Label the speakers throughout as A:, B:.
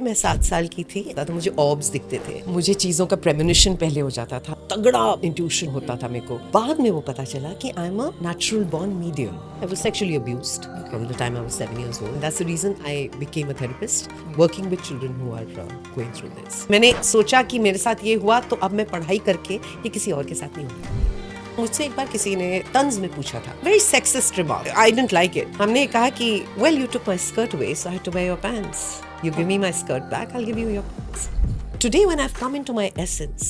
A: मैं 7 साल की थी तो मुझे ऑब्स दिखते थे, मुझे चीजों का प्रेमोनिशन पहले हो जाता था, तगड़ा इंट्यूशन होता था मेरे को। बाद में वो पता चला कि आई am a natural born medium. I was sexually abused from the time I was 7 years old. That's the reason I became a therapist working with children who are going through this. मैंने सोचा कि मेरे साथ ये हुआ तो अब मैं पढ़ाई करके ये किसी और के साथ नहीं होगा। मुझसे एक बार किसी ने तंज में पूछा था, very sexist remark, I didn't like it. हमने कहा कि well you took my skirt away so I had to wear your pants, you give me my skirt back, I'll give you your pants. Today when I've come into my essence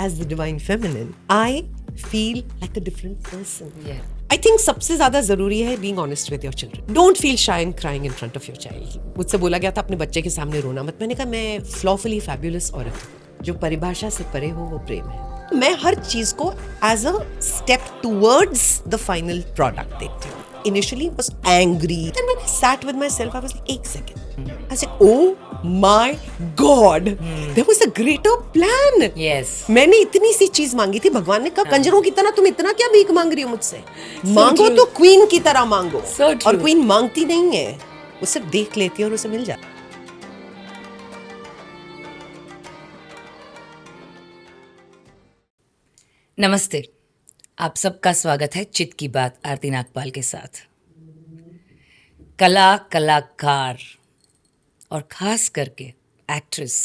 A: as the divine feminine, I feel like a different person.
B: Yeah.
A: I think सबसे ज्यादा जरूरी है being honest with your children. Don't feel shy in crying in front of your child. मुझसे बोला गया था अपने बच्चे के सामने रोना मत। मैंने कहा मैं flawfully fabulous औरत हूँ, जो परिभाषा से परे हो वो प्रेम है। मैं हर चीज को as a step towards the final product देखती हूँ। Initially I was angry. Then when I sat with myself, I was like, एक second. I said, oh my God, there was a greater plan.
B: Yes.
A: मैंने इतनी सी चीज मांगी थी, भगवान ने कहा कंजरों की तरह तुम इतना क्या भीख मांग रही हो मुझसे? मांगो
B: true.
A: तो क्वीन की तरह मांगो।
B: So
A: और
B: true.
A: क्वीन मांगती नहीं है, वो सिर्फ देख लेती है और उसे मिल जाता है।
B: नमस्ते, आप सबका स्वागत है चित की बात आरती नागपाल के साथ। कला, कलाकार और खास करके एक्ट्रेस,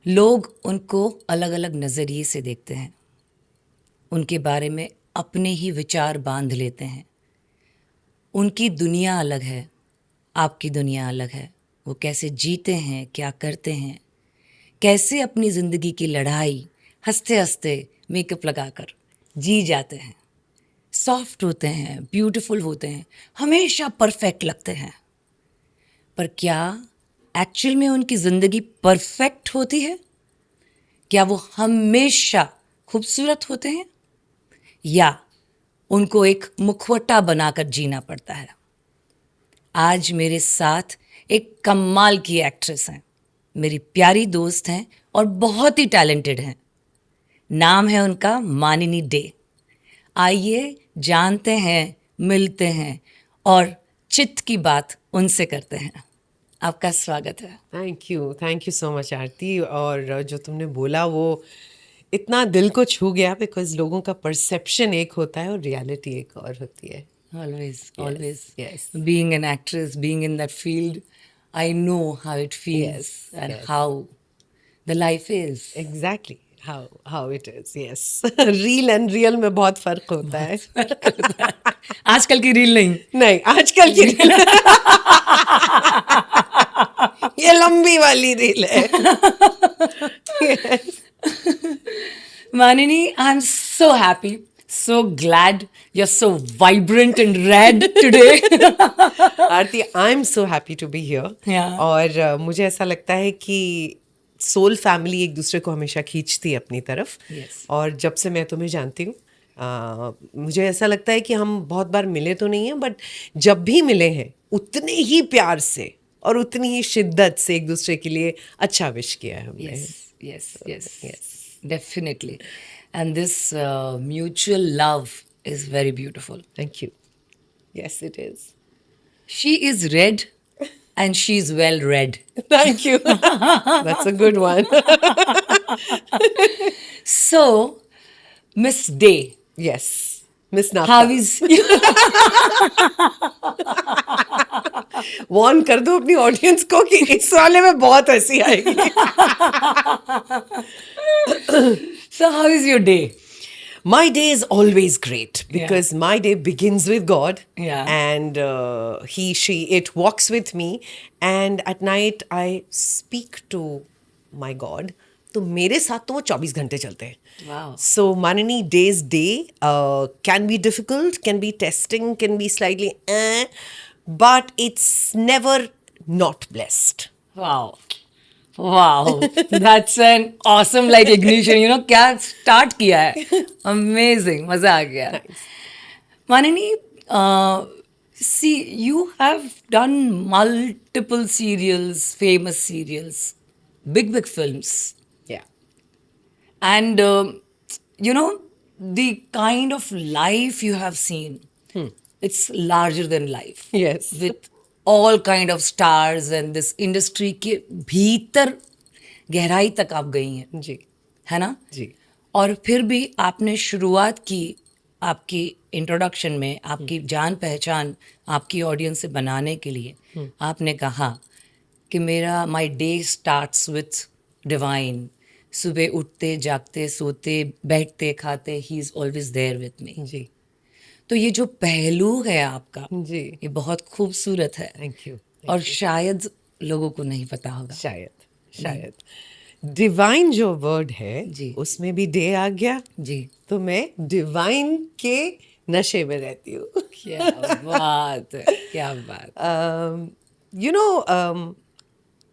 B: लोग उनको अलग अलग नज़रिए से देखते हैं, उनके बारे में अपने ही विचार बांध लेते हैं। उनकी दुनिया अलग है, आपकी दुनिया अलग है। वो कैसे जीते हैं, क्या करते हैं, कैसे अपनी ज़िंदगी की लड़ाई हंसते हंसते मेकअप लगाकर जी जाते हैं। सॉफ्ट होते हैं, ब्यूटीफुल होते हैं, हमेशा परफेक्ट लगते हैं। पर क्या एक्चुअल में उनकी ज़िंदगी परफेक्ट होती है? क्या वो हमेशा खूबसूरत होते हैं, या उनको एक मुखौटा बनाकर जीना पड़ता है? आज मेरे साथ एक कमाल की एक्ट्रेस हैं, मेरी प्यारी दोस्त हैं और बहुत ही टैलेंटेड हैं। नाम है उनका मानिनी डे। आइए जानते हैं, मिलते हैं और चित की बात उनसे करते हैं। आपका स्वागत है।
A: थैंक यू सो मच आरती। और जो तुमने बोला वो इतना दिल को छू गया, बिकॉज लोगों का परसेप्शन एक होता है और रियलिटी एक और होती है।
B: Always.
A: Yes.
B: Being an actress, being in that field, I know how it feels and how the life is.
A: Exactly. How it is. Yes. Reel and real में बहुत फर्क होता है।
B: आजकल की रील नहीं।
A: नहीं, आजकल की रील ये लंबी वाली रील है। Yes.
B: Manini, I'm so happy, so glad you're so vibrant and red today.
A: Aarti, I am so happy to be here.
B: Yeah.
A: और मुझे ऐसा लगता है कि सोल फैमिली एक दूसरे को हमेशा खींचती है अपनी तरफ।
B: Yes.
A: और जब से मैं तुम्हें जानती हूँ, मुझे ऐसा लगता है कि हम बहुत बार मिले तो नहीं हैं, बट जब भी मिले हैं उतने ही प्यार से और उतनी ही शिद्दत से एक दूसरे के लिए अच्छा विश किया है हमने।
B: Yes. Definitely. And this mutual love is very beautiful.
A: Thank you. Yes, it is.
B: She is red and she's well read.
A: Thank you. That's a good one.
B: So, Miss Day,
A: yes, miss नाथा।
B: how is
A: Warne कर दो अपनी audience को कि इस वाले में बहुत हंसी आएगी।
B: so how is your day?
A: My day is always great because my day begins with God.
B: Yeah.
A: And it walks with me. And at night I speak to my God. तो मेरे साथ तो वो 24 घंटे चलते हैं।
B: Wow.
A: So Manini day's day can be difficult, can be testing, can be slightly but it's never not blessed.
B: Wow, that's an awesome like ignition. क्या start किया है? Amazing, मजा आ गया। Manini, see, you have done multiple serials, famous serials, big films.
A: Yeah.
B: And the kind of life you have seen, it's larger than life.
A: Yes.
B: With all kind of stars and this industry के भीतर गहराई तक आप गई हैं,
A: जी
B: है ना?
A: जी
B: और फिर भी आपने शुरुआत की, आपकी इंट्रोडक्शन में आपकी जान पहचान आपकी ऑडियंस से बनाने के लिए आपने कहा कि मेरा my day starts with divine, सुबह उठते जागते सोते बैठते खाते he is always there with me.
A: जी
B: तो ये जो पहलू है आपका,
A: जी
B: ये बहुत खूबसूरत है
A: थैंक यू
B: और शायद लोगों को नहीं पता होगा।
A: शायद डिवाइन जो वर्ड है
B: जी।
A: उसमें भी डे आ गया,
B: जी,
A: तो मैं डिवाइन के नशे में रहती हूँ।
B: क्या बात है, क्या बात।
A: यू नो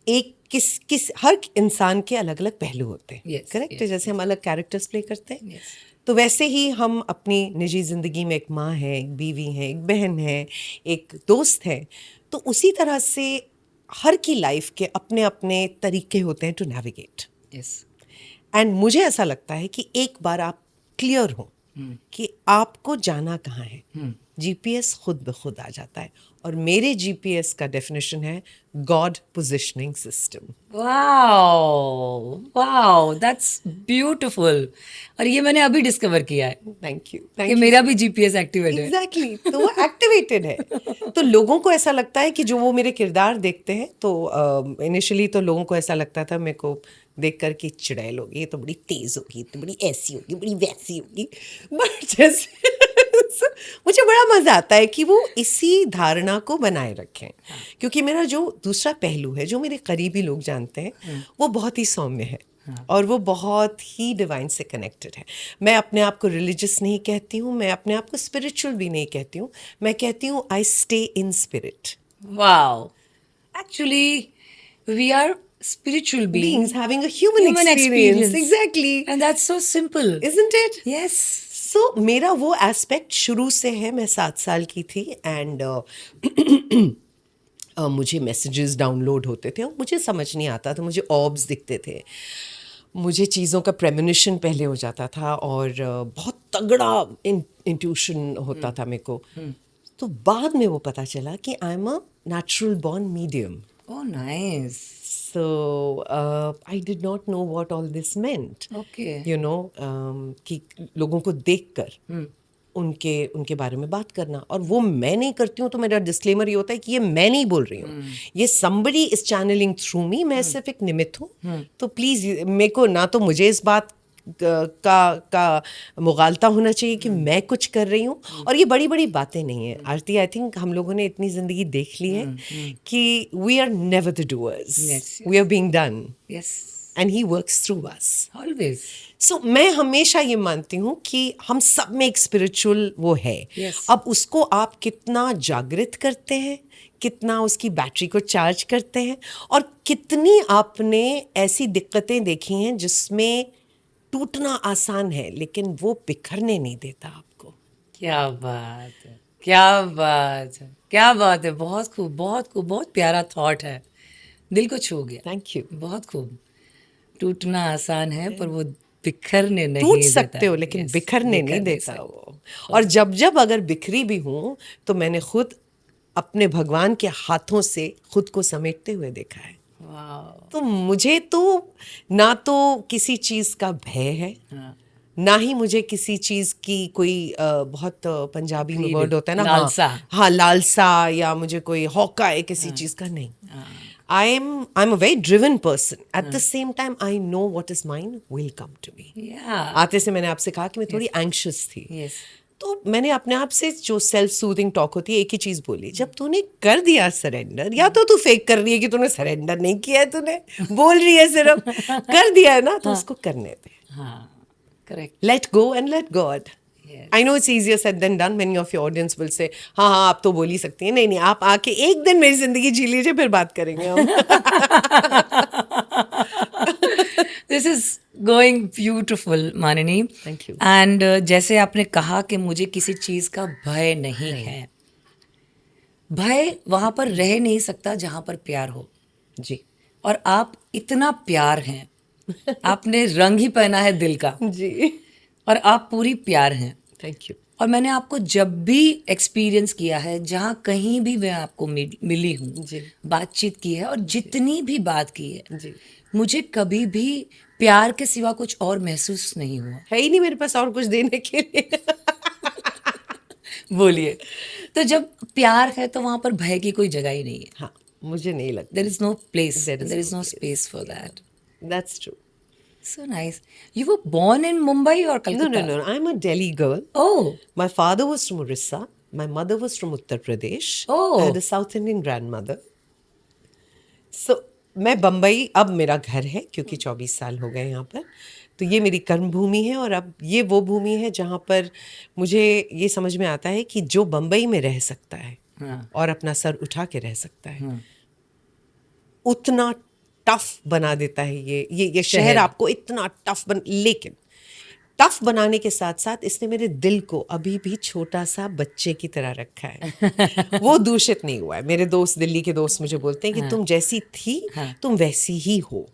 A: एक किस हर इंसान के अलग अलग पहलू होते हैं,
B: Yes,
A: करेक्ट है?
B: yes,
A: जैसे हम अलग कैरेक्टर्स प्ले करते हैं,
B: Yes.
A: तो वैसे ही हम अपनी निजी जिंदगी में एक माँ है, एक बीवी है, एक बहन है, एक दोस्त है, तो उसी तरह से हर की लाइफ के अपने अपने तरीके होते हैं टू नेविगेट।
B: यस,
A: एंड मुझे ऐसा लगता है कि एक बार आप क्लियर हो कि आपको जाना कहाँ है, जीपीएस खुद ब खुद आ जाता है। और मेरे जीपीएस का डेफिनेशन है God positioning system.
B: Wow wow, that's beautiful. और ये मैंने अभी डिस्कवर किया है
A: थैंक यू
B: कि मेरा भी जीपीएस एक्टिवेट है।
A: एग्जैक्टली तो वो एक्टिवेटेड है। तो लोगों को ऐसा लगता है कि जो वो मेरे किरदार देखते हैं, तो इनिशियली तो लोगों को ऐसा लगता था मेरे को देख कर कि चुड़ैल होगी, ये तो बड़ी तेज होगी, तो बड़ी ऐसी होगी, बड़ी वैसी होगी। बट जैसे मुझे बड़ा मजा आता है कि वो इसी धारणा को बनाए रखें, क्योंकि मेरा जो दूसरा पहलू है, जो मेरे करीबी लोग जानते हैं, वो बहुत ही सौम्य है और वो बहुत ही डिवाइन से कनेक्टेड है। मैं अपने आप को रिलीजियस नहीं कहती हूँ, मैं अपने आप को स्पिरिचुअल भी नहीं कहती हूँ, मैं कहती हूँ I stay in spirit.
B: Wow, actually we are spiritual
A: Beings
B: beings
A: having a human experience. Exactly.
B: and that's so simple,
A: Isn't it?
B: yes.
A: सो मेरा वो एस्पेक्ट शुरू से है। मैं 7 साल की थी एंड मुझे मैसेजेस डाउनलोड होते थे और मुझे समझ नहीं आता था, मुझे ऑर्ब्स दिखते थे, मुझे चीज़ों का प्रेमोनिशन पहले हो जाता था और बहुत तगड़ा इंट्यूशन होता था मेरे को। तो बाद में वो पता चला कि आई am a natural born medium.
B: Oh, nice.
A: So I did not know what all this meant.
B: Okay.
A: You know, कि लोगों को देखकर उनके उनके बारे में बात करना, और वो मैं नहीं करती हूँ। तो मेरा डिस्क्लेमर ये होता है कि ये मैं नहीं बोल रही हूँ, ये somebody is channeling through me, मैं सिर्फ एक निमित्त हूँ। तो प्लीज़ मेरे को ना तो मुझे इस बात का मुगालता होना चाहिए कि मैं कुछ कर रही हूँ। और ये बड़ी बड़ी बातें नहीं है आरती, आई थिंक हम लोगों ने इतनी ज़िंदगी देख ली है कि we are never the doers, we are being done
B: Yes,
A: and he works through us.
B: always.
A: So मैं हमेशा ये मानती हूँ कि हम सब में एक स्पिरिचुअल वो है।
B: Yes.
A: अब उसको आप कितना जागृत करते हैं, कितना उसकी बैटरी को चार्ज करते हैं, और कितनी आपने ऐसी दिक्कतें देखी हैं जिसमें टूटना आसान है लेकिन वो बिखरने नहीं देता आपको।
B: क्या बात है, क्या बात है, क्या बात है। बहुत खूब, बहुत खूब, बहुत प्यारा थॉट है, दिल को छू गया।
A: Thank you.
B: बहुत खूब। टूटना आसान है पर वो बिखरने नहीं
A: टूट
B: देता
A: सकते हो
B: है।
A: लेकिन
B: Yes,
A: बिखरने नहीं देता
B: सकते।
A: वो। और जब जब अगर बिखरी भी हूँ तो मैंने खुद अपने भगवान के हाथों से खुद को समेटते हुए देखा है।
B: वाह।
A: तो मुझे तो ना तो किसी चीज़ का भय है,
B: हाँ,
A: ना ही मुझे किसी चीज़ की कोई बहुत पंजाबी में वर्ड होता है ना,
B: लालसा।
A: हाँ लालसा, या मुझे कोई हौका है किसी चीज़ का, नहीं। I am a very driven person, at the same time I know what is mine will come to me.
B: Yeah.
A: आते से मैंने आपसे कहा कि मैं थोड़ी एंग्शियस थी।
B: Yes.
A: तो मैंने अपने आप से जो सेल्फ सूदिंग टॉक होती है, एक ही चीज़ बोली, जब तूने कर दिया सरेंडर, या तो तू फेक कर रही है कि तूने सरेंडर नहीं किया है, तूने बोल रही है सिर्फ, कर दिया है ना, तो उसको करने दे।
B: हाँ, correct.
A: Let go and let God.
B: Yes.
A: I know it's easier said than done. Many of your audience will say, हाँ हाँ आप तो बोल ही सकती हैं। नहीं नहीं, आप आके एक दिन मेरी जिंदगी जी लीजिए, फिर बात करेंगे हम।
B: This is going beautiful, माननी।
A: Thank you.
B: And जैसे आपने कहा कि मुझे किसी चीज़ का भय नहीं है। भय वहाँ पर रह नहीं सकता जहाँ पर प्यार हो।
A: जी
B: और आप इतना प्यार हैं, आपने रंग ही पहना है दिल का,
A: जी,
B: और आप पूरी प्यार हैं।
A: Thank you.
B: और मैंने आपको जब भी एक्सपीरियंस किया है, जहाँ कहीं भी मैं आपको मिली हूँ,
A: जी।
B: बातचीत की है और जितनी भी बात की है,
A: जी।
B: मुझे कभी भी प्यार के सिवा कुछ और महसूस नहीं हुआ।
A: है ही नहीं मेरे पास और कुछ देने के लिए।
B: बोलिए। तो जब प्यार है तो वहां पर भय की कोई जगह ही नहीं है।
A: हाँ, मुझे नहीं लगता।
B: There is no place
A: There
B: and
A: is
B: there
A: no
B: is no
A: place.
B: Space for that.
A: That's true.
B: So nice. You were born in Mumbai और
A: No,
B: Calcutta?
A: no, no. I'm a Delhi girl.
B: Oh.
A: My father was from Orissa. My mother was from Uttar Pradesh.
B: Oh.
A: I had a South Indian grandmother. So, मैं बम्बई अब मेरा घर है क्योंकि 24 साल हो गए यहाँ पर। तो ये मेरी कर्म भूमि है और अब ये वो भूमि है जहाँ पर मुझे ये समझ में आता है कि जो बम्बई में रह सकता है
B: हाँ।
A: और अपना सर उठा के रह सकता है, उतना टफ बना देता है ये शहर आपको इतना लेकिन टफ बनाने के साथ साथ इसने मेरे दिल को अभी भी छोटा सा बच्चे की तरह रखा है। वो दूषित नहीं हुआ है। मेरे दोस्त, दिल्ली के दोस्त मुझे बोलते हैं कि तुम जैसी थी तुम वैसी ही हो,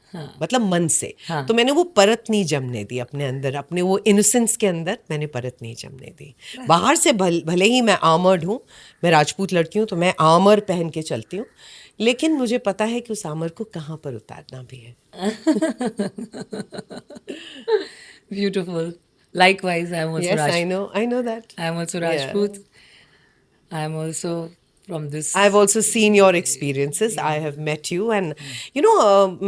A: मतलब मन से। तो मैंने वो परत नहीं जमने दी अपने अंदर, अपने वो इनोसेंस के अंदर मैंने परत नहीं जमने दी। बाहर से भले ही मैं आर्मर्ड हूँ, मैं राजपूत लड़की हूँ तो मैं आर्मर पहन के चलती हूँ, लेकिन मुझे पता है कि उस आर्मर को कहाँ पर उतारना भी है।
B: Beautiful. Likewise, I am also
A: Yes, I know that.
B: I am also
A: Yeah.
B: Rajput. I am also from this.
A: I've also seen your experiences. I have met you and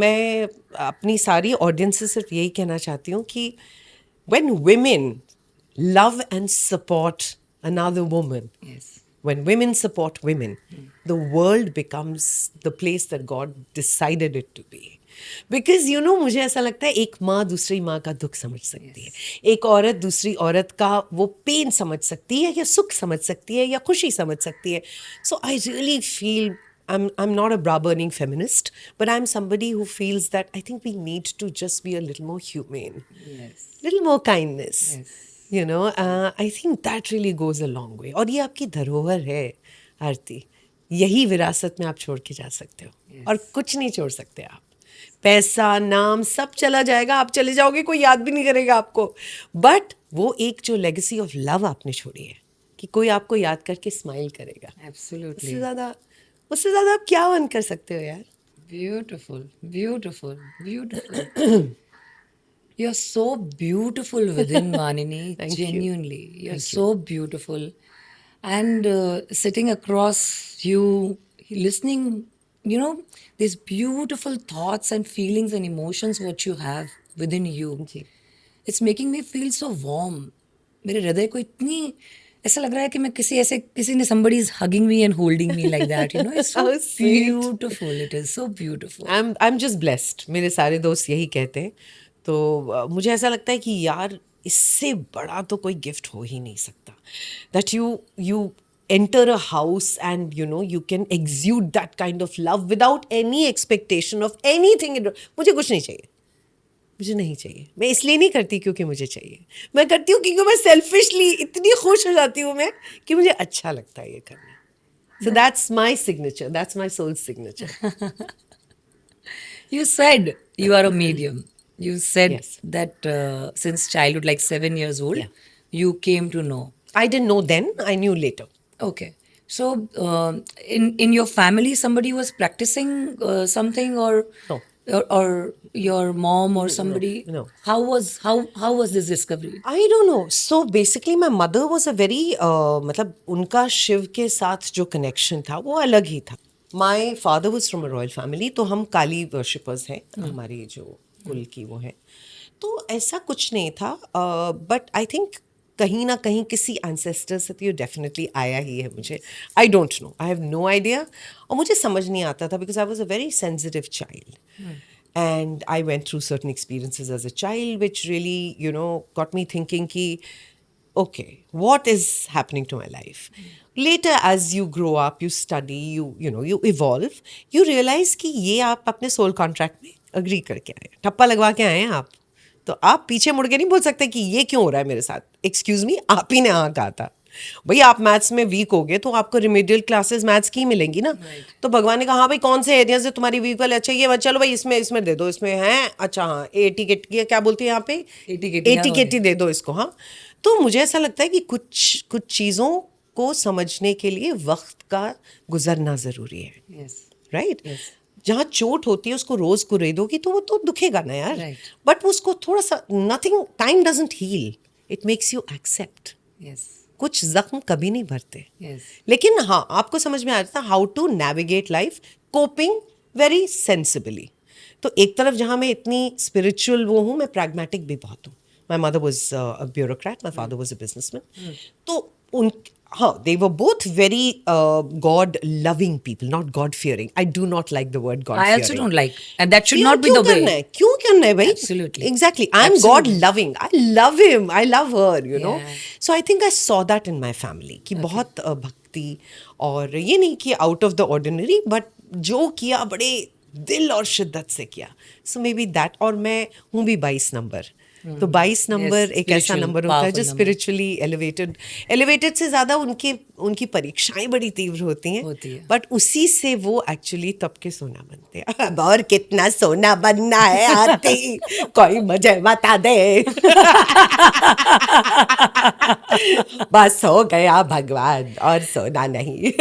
A: मैं अपनी सारी ऑडियंस से सिर्फ यही कहना चाहती हूँ कि when women love and support another woman,
B: Yes.
A: when women support women, the world becomes the place that God decided it to be. Because मुझे ऐसा लगता है एक माँ दूसरी माँ का दुख समझ सकती है, एक औरत दूसरी औरत का वो पेन समझ सकती है या सुख समझ सकती है या खुशी समझ सकती है. So I really feel I'm not a bra burning feminist, but I'm somebody who feels that I think we need to just be a little more humane,
B: Yes.
A: little more kindness.
B: Yes.
A: I think that really goes a long way. और ये आपकी धरोहर है आरती, यही विरासत में आप छोड़ के जा सकते हो और कुछ नहीं छोड़ सकते आप. पैसा, नाम सब चला जाएगा, आप चले जाओगे, कोई याद भी नहीं करेगा आपको, बट वो एक जो लेगेसी ऑफ लव आपने छोड़ी है कि कोई आपको याद करके स्माइल करेगा.
B: Absolutely.
A: उससे ज़्यादा आप क्या वन कर सकते हो यार.
B: Beautiful. Beautiful. Beautiful. You're so beautiful within, Manini.
A: Thank you.
B: Genuinely. You're so beautiful. And sitting across you, listening, these beautiful thoughts and feelings and emotions what you have within you.
A: Ji.
B: It's making me feel so warm. मेरे हृदय को इतनी ऐसा लग रहा है कि मैं किसी ने somebody is hugging me and holding me like that, It's so
A: How sweet.
B: beautiful. It is so beautiful.
A: I'm just blessed. मेरे सारे दोस्त यही कहते हैं. तो मुझे ऐसा लगता है कि यार इससे बड़ा तो कोई गिफ्ट हो ही नहीं सकता. That you enter a house and you can exude that kind of love without any expectation of anything. मुझे कुछ नहीं चाहिए, मुझे नहीं चाहिए. मैं इसलिए नहीं करती क्योंकि मुझे चाहिए, मैं करती हूँ क्योंकि मैं सेल्फिशली इतनी खुश हो जाती हूँ मैं कि मुझे अच्छा लगता है ये करना. So that's my signature. That's my soul signature.
B: You said you are a medium. You said
A: Yes.
B: that since childhood, like 7 years old,
A: Yeah.
B: you came to know.
A: I didn't know then, I knew later.
B: Okay. So, in your family, somebody was practicing something, or
A: No.
B: or your mom or somebody.
A: no.
B: How was this discovery?
A: I don't know. So basically my mother was a very मतलब उनका शिव के साथ जो connection था वो अलग ही था. My father was from a royal family, तो हम काली वर्शिपर्स हैं, हमारी जो कुल की वो है. तो ऐसा कुछ नहीं था, बट आई थिंक कहीं ना कहीं किसी एंसेस्टर से तो ये डेफिनेटली आया ही है मुझे. I don't know, I have no idea. और मुझे समझ नहीं आता था because I was a very sensitive child. And I went through certain experiences as a child which really, got me thinking ki, okay, what is happening to my life? Later, as you grow up, you study, you evolve, you realize कि ये आप अपने soul contract में agree करके आए, ठप्पा लगवा के आए हैं आप. तो आप पीछे मुड़ के नहीं बोल सकते कि ये क्यों हो रहा है मेरे साथ. Excuse me, आप ही ने हाँ कहा था. भाई आप मैथ्स में वीक हो गए तो आपको रिमेडियल क्लासेस मैथ्स की मिलेंगी ना। तो भगवान ने कहा हाँ भाई कौन से एरिया से तुम्हारी वीक वाले, अच्छा ये चलो भाई इसमें दे दो, इसमें है अच्छा हाँ एटिकेट की क्या बोलती है यहाँ पे, एटिकेटी दे दो इसको। हाँ तो मुझे ऐसा लगता है कि कुछ कुछ चीज़ों को समझने के लिए वक्त का गुजरना ज़रूरी है,
B: यस
A: राइट। जहाँ चोट होती है उसको रोज कुरेदोगी तो वो तो दुखेगा ना यार,
B: Right.
A: बट उसको थोड़ा सा nothing, time doesn't heal, it makes you accept.
B: Yes
A: कुछ जख्म कभी नहीं भरते,
B: यस
A: लेकिन हाँ आपको समझ में आ जाता how to navigate life, coping very sensibly. तो एक तरफ जहाँ मैं इतनी स्पिरिचुअल वो हूँ, मैं प्रैग्मेटिक भी बहुत हूँ। My mother was a bureaucrat, my father was a businessman. तो उन हाँ they were both very God loving people, not God fearing. I do not like the word God
B: I
A: fearing.
B: also don't like, and that should
A: यार
B: not be
A: क्यों
B: the
A: करना
B: way.
A: है, क्यों करना है भाई?
B: Absolutely.
A: Exactly. I am God
B: Absolutely.
A: loving. I love him. I love her, you know.
B: Yeah.
A: So I think I saw that in my family कि बहुत भक्ति, और ये नहीं कि out of the ordinary, but जो किया बड़े दिल और शिद्दत से किया. So maybe that, और मैं हूँ भी 22 नंबर। तो 22 नंबर एक ऐसा
B: spiritual,
A: नंबर होता है जो
B: powerful number.
A: स्पिरिचुअली एलिवेटेड से ज़्यादा उनकी परीक्षाएं बड़ी तीव्र होती
B: होती
A: हैं,
B: है।
A: बट उसी से वो एक्चुअली तब के सोना बनते हैं। अब और कितना सोना बनना है आती, कोई मुझे बता दे। बस हो गया भगवान, और सोना नहीं।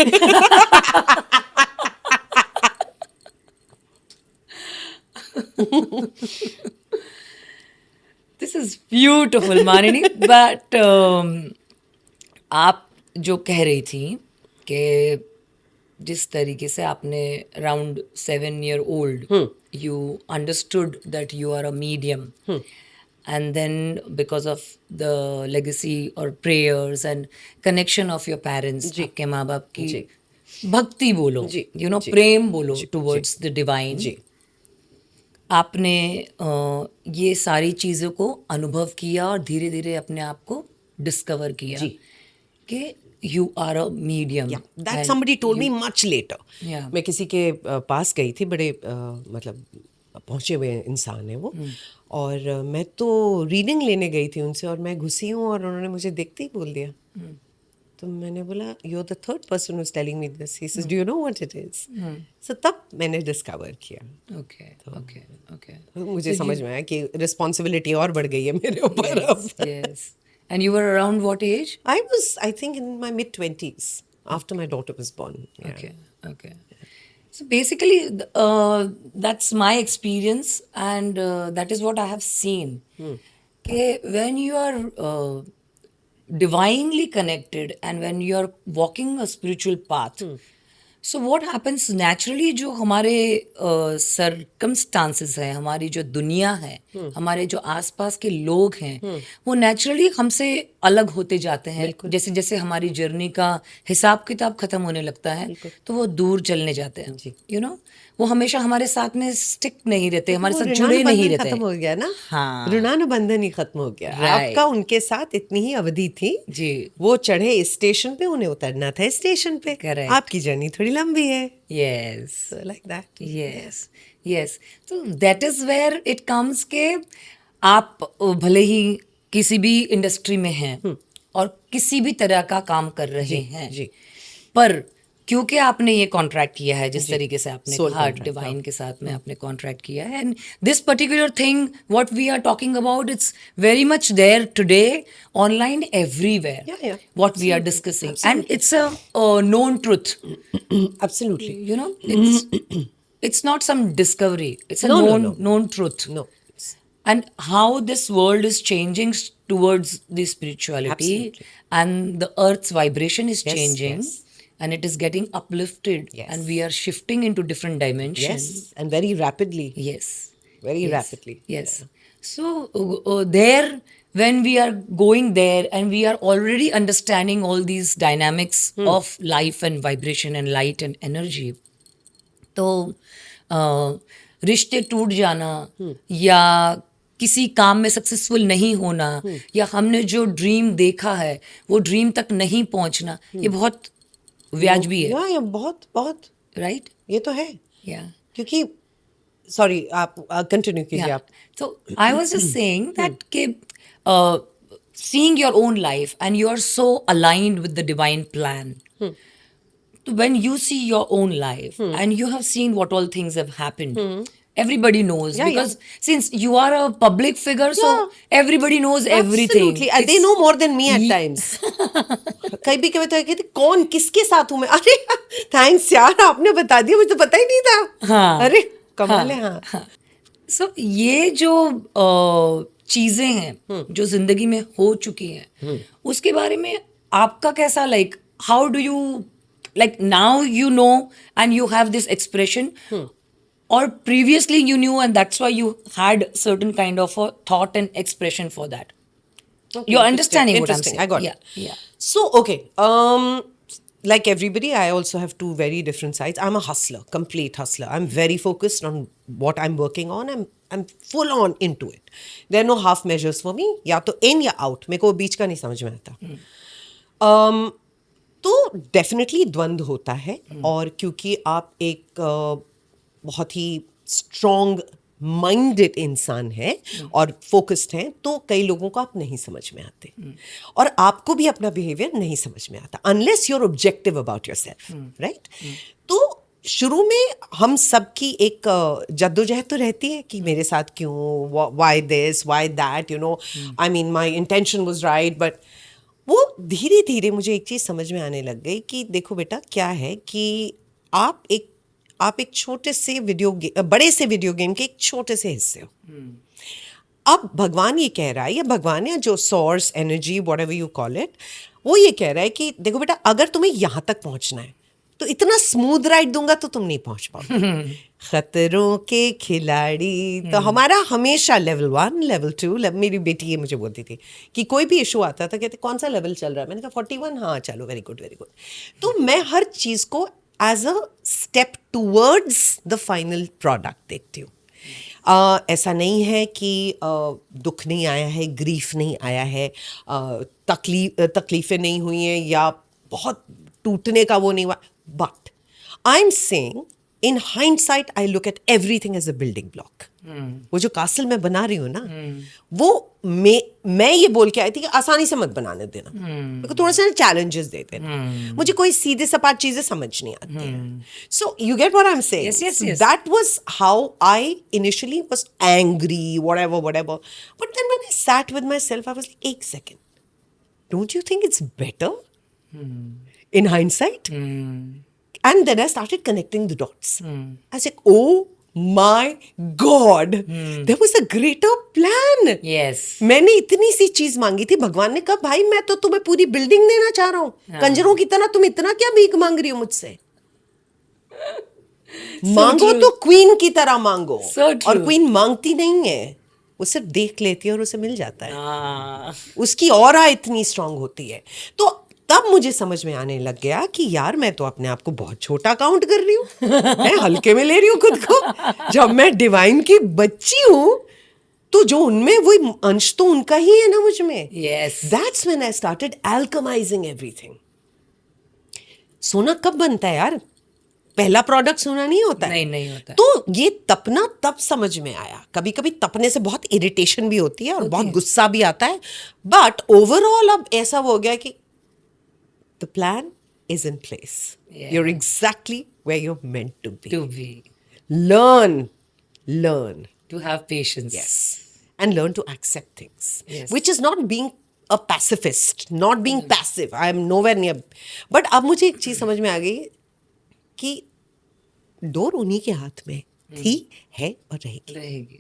B: This is beautiful, Manini. But आप जो कह रही थी कि जिस तरीके से आपने around 7 year old you understood that you are a medium, and then because of the legacy or prayers and connection of your parents, आपके माँ बाप की
A: जी।
B: भक्ति बोलो,
A: जी,
B: you know,
A: जी,
B: प्रेम बोलो
A: जी,
B: towards the divine,
A: जी
B: आपने ये सारी चीज़ों को अनुभव किया और धीरे धीरे अपने आप को डिस्कवर किया
A: जी।
B: कि you are a medium.
A: That somebody told me much later.
B: Yeah.
A: मैं किसी के पास गई थी, बड़े मतलब पहुंचे हुए इंसान है वो, और मैं तो रीडिंग लेने गई थी उनसे, और मैं घुसी हूँ और उन्होंने मुझे देखते ही बोल दिया। तो मैंने बोला you are the third person who is telling me this, he says do you know what it is. So तब मैंने डिस्कवर किया,
B: ओके ओके ओके,
A: मुझे समझ में आया कि रिस्पॉन्सिबिलिटी और बढ़ गई है मेरे ऊपर अब।
B: Yes. And you were around what age?
A: I think in my mid-20s after my daughter was born. Yeah.
B: Okay, okay. So basically, that's my experience, and that is what I have seen. Okay, when you are divinely connected and when you are walking a spiritual path, so what happens naturally, जो हमारे circumstances है, हमारी जो दुनिया है, हमारे जो आसपास के लोग हैं, वो नेचुरली हमसे अलग होते जाते हैं। जैसे जैसे हमारी जर्नी का हिसाब किताब खत्म होने लगता है तो वो दूर चलने जाते हैं, यू नो, वो हमेशा हमारे साथ में स्टिक नहीं रहते, हमारे साथ जुड़े नहीं रहते।
A: खत्म हो गया ना,
B: हाँ।
A: ऋणानुबंधन ही खत्म हो गया।
B: Right.
A: आपका उनके साथ इतनी ही अवधि थी
B: जी।
A: वो चढ़े इस स्टेशन पे, उन्हें उतरना था इस स्टेशन पे।
B: Correct.
A: आपकी जर्नी थोड़ी लंबी है,
B: yes
A: like that.
B: Yes yes. तो that is where it comes के आप भले ही किसी भी इंडस्ट्री में हैं और किसी भी तरह का काम कर रहे हैं,
A: जी।
B: पर क्योंकि आपने ये कॉन्ट्रैक्ट किया है, जिस तरीके से आपने
A: Soul
B: कहा
A: contract,
B: डिवाइन के साथ में आपने कॉन्ट्रैक्ट किया है, and this particular thing what we are talking about, it's very much there today online everywhere,
A: Yeah.
B: What we are discussing, and it's a known truth,
A: Absolutely.
B: you know, it's not some discovery, it's a
A: No, no,
B: known truth.
A: No.
B: And how this world is changing towards the spirituality,
A: Absolutely.
B: and the earth's vibration is
A: Yes,
B: changing,
A: yes.
B: and it is getting uplifted,
A: Yes.
B: and we are shifting into different dimensions.
A: Yes, and very rapidly.
B: Yes.
A: Very
B: Yes.
A: rapidly.
B: Yes. So there, when we are going there and we are already understanding all these dynamics of life and vibration and light and energy, तो रिश्ते टूट जाना या किसी काम में successful नहीं होना या हमने जो ड्रीम देखा है वो ड्रीम तक नहीं पहुंचना, ये बहुत व्याजबी है,
A: या बहुत बहुत
B: राइट?
A: ये तो है,
B: या
A: क्योंकि सॉरी आप कंटिन्यू कीजिए आप।
B: तो I was just saying that कि seeing your own life and you are so aligned with the divine plan. So when you see your own life and you have seen what all things have happened, everybody knows,
A: Yeah,
B: because since you are a public figure, so
A: Yeah.
B: everybody knows everything.
A: Absolutely. They know more than me at times. कभी कभी तो कहते कौन किसके साथ हूँ मैं, अरे थैंक्स यार आपने बता दिया, मुझे तो पता ही नहीं था.
B: हाँ.
A: अरे कमाल है. हाँ.
B: सो ये जो चीजें हैं जो जिंदगी में हो चुकी हैं, उसके बारे में आपका कैसा, like how do you, like now you know and you have this expression, or previously you knew and that's why you had certain kind of a thought and expression for that?
A: Okay,
B: You're understanding what I'm
A: interesting.
B: saying?
A: I got
B: Yeah,
A: it.
B: yeah.
A: So, okay. Like everybody, I also have two very different sides. I'm a hustler, complete hustler. I'm very focused on what I'm working on. I'm full on into it. There are no half measures for me. या तो in या out. मेरे को बीच का नहीं समझ में आता. तो डेफिनेटली द्वंद्व होता है. और क्योंकि आप एक बहुत ही स्ट्रॉन्ग माइंडेड इंसान है और फोकस्ड हैं, तो कई लोगों को आप नहीं समझ में आते और आपको भी अपना बिहेवियर नहीं समझ में आता unless you are objective about yourself, right? तो शुरू में हम सबकी एक जद्दोजहद तो रहती है कि मेरे साथ क्यों, why this, why that, you no, I mean my intention was right. But वो धीरे धीरे मुझे एक चीज़ समझ में आने लग गई कि देखो बेटा, क्या है कि आप एक छोटे से बड़े से वीडियो गेम के एक छोटे से हिस्से हो. अब भगवान ये कह रहा है, या भगवान या जो source, energy, whatever you call it, वो ये कह रहा है कि देखो बेटा, अगर तुम्हें यहाँ तक पहुँचना है तो इतना स्मूथ राइड दूंगा तो तुम नहीं पहुँच पाओगे. खतरों के खिलाड़ी. तो हमारा हमेशा लेवल 1, लेवल 2, मेरी बेटी ये मुझे बोलती थी कि कोई भी इशू आता था, कहते कौन सा लेवल चल रहा है, मैंने कहा 41. हाँ चलो, वेरी गुड वेरी गुड. तो मैं हर चीज़ को as a step towards the final product देखती हूँ. ऐसा नहीं है कि दुख नहीं आया है, ग्रीफ नहीं आया है, तकलीफ़ें नहीं हुई हैं, या बहुत टूटने का वो नहीं हुआ. But I am saying in hindsight I look at everything as a building block. वो जो कासल मैं बना रही हूँ ना, वो मैं ये बोल के आई थी कि आसानी से मत बनाने देना, मेरे थोड़ा सा चैलेंजेस दे देना. मुझे कोई सीधे सपाट चीजें समझ नहीं आती हैं. So you get what I am saying.
B: Yes, yes, yes.
A: That was how I initially was angry, whatever. But then when I sat with myself, I was like, एक second, don't you think it's better in hindsight? And then I started connecting the dots. I was like, oh my God, there was a greater plan.
B: Yes.
A: मैंने इतनी सी चीज मांगी थी, भगवान ने कहा भाई मैं तो तुम्हें पूरी बिल्डिंग देना चाह रहा हूँ, कंजरों की तरह तुम इतना क्या भीख मांग रही हो मुझसे? मांगो
B: true.
A: तो क्वीन की तरह मांगो.
B: So true.
A: और क्वीन मांगती नहीं है, वो सिर्फ देख लेती है और उसे मिल जाता है. उसकी ऑरा इतनी स्ट्रांग होती है. तो तब मुझे समझ में आने लग गया कि यार मैं तो अपने आप को बहुत छोटा काउंट कर रही हूँ, मैं हल्के में ले रही हूँ खुद को. जब मैं डिवाइन की बच्ची हूँ तो जो उनमें वही अंश तो उनका ही है ना मुझ में.
B: Yes.
A: That's when I started alchemizing everything. सोना कब बनता है यार? पहला प्रोडक्ट सोना नहीं होता है.
B: नहीं होता.
A: तो ये तपना तब समझ में आया. कभी कभी तपने से बहुत इरिटेशन भी होती है और बहुत गुस्सा भी आता है, बट ओवरऑल अब ऐसा हो गया कि the plan is in place.
B: Yeah.
A: You're exactly where you're meant to be.
B: To be.
A: Learn.
B: To have patience.
A: Yes. And learn to accept things.
B: Yes.
A: Which is not being a pacifist, not being passive. I am nowhere near. But अब मुझे एक चीज समझ में आ गई कि door उन्हीं के हाथ में थी, है और रहेगी.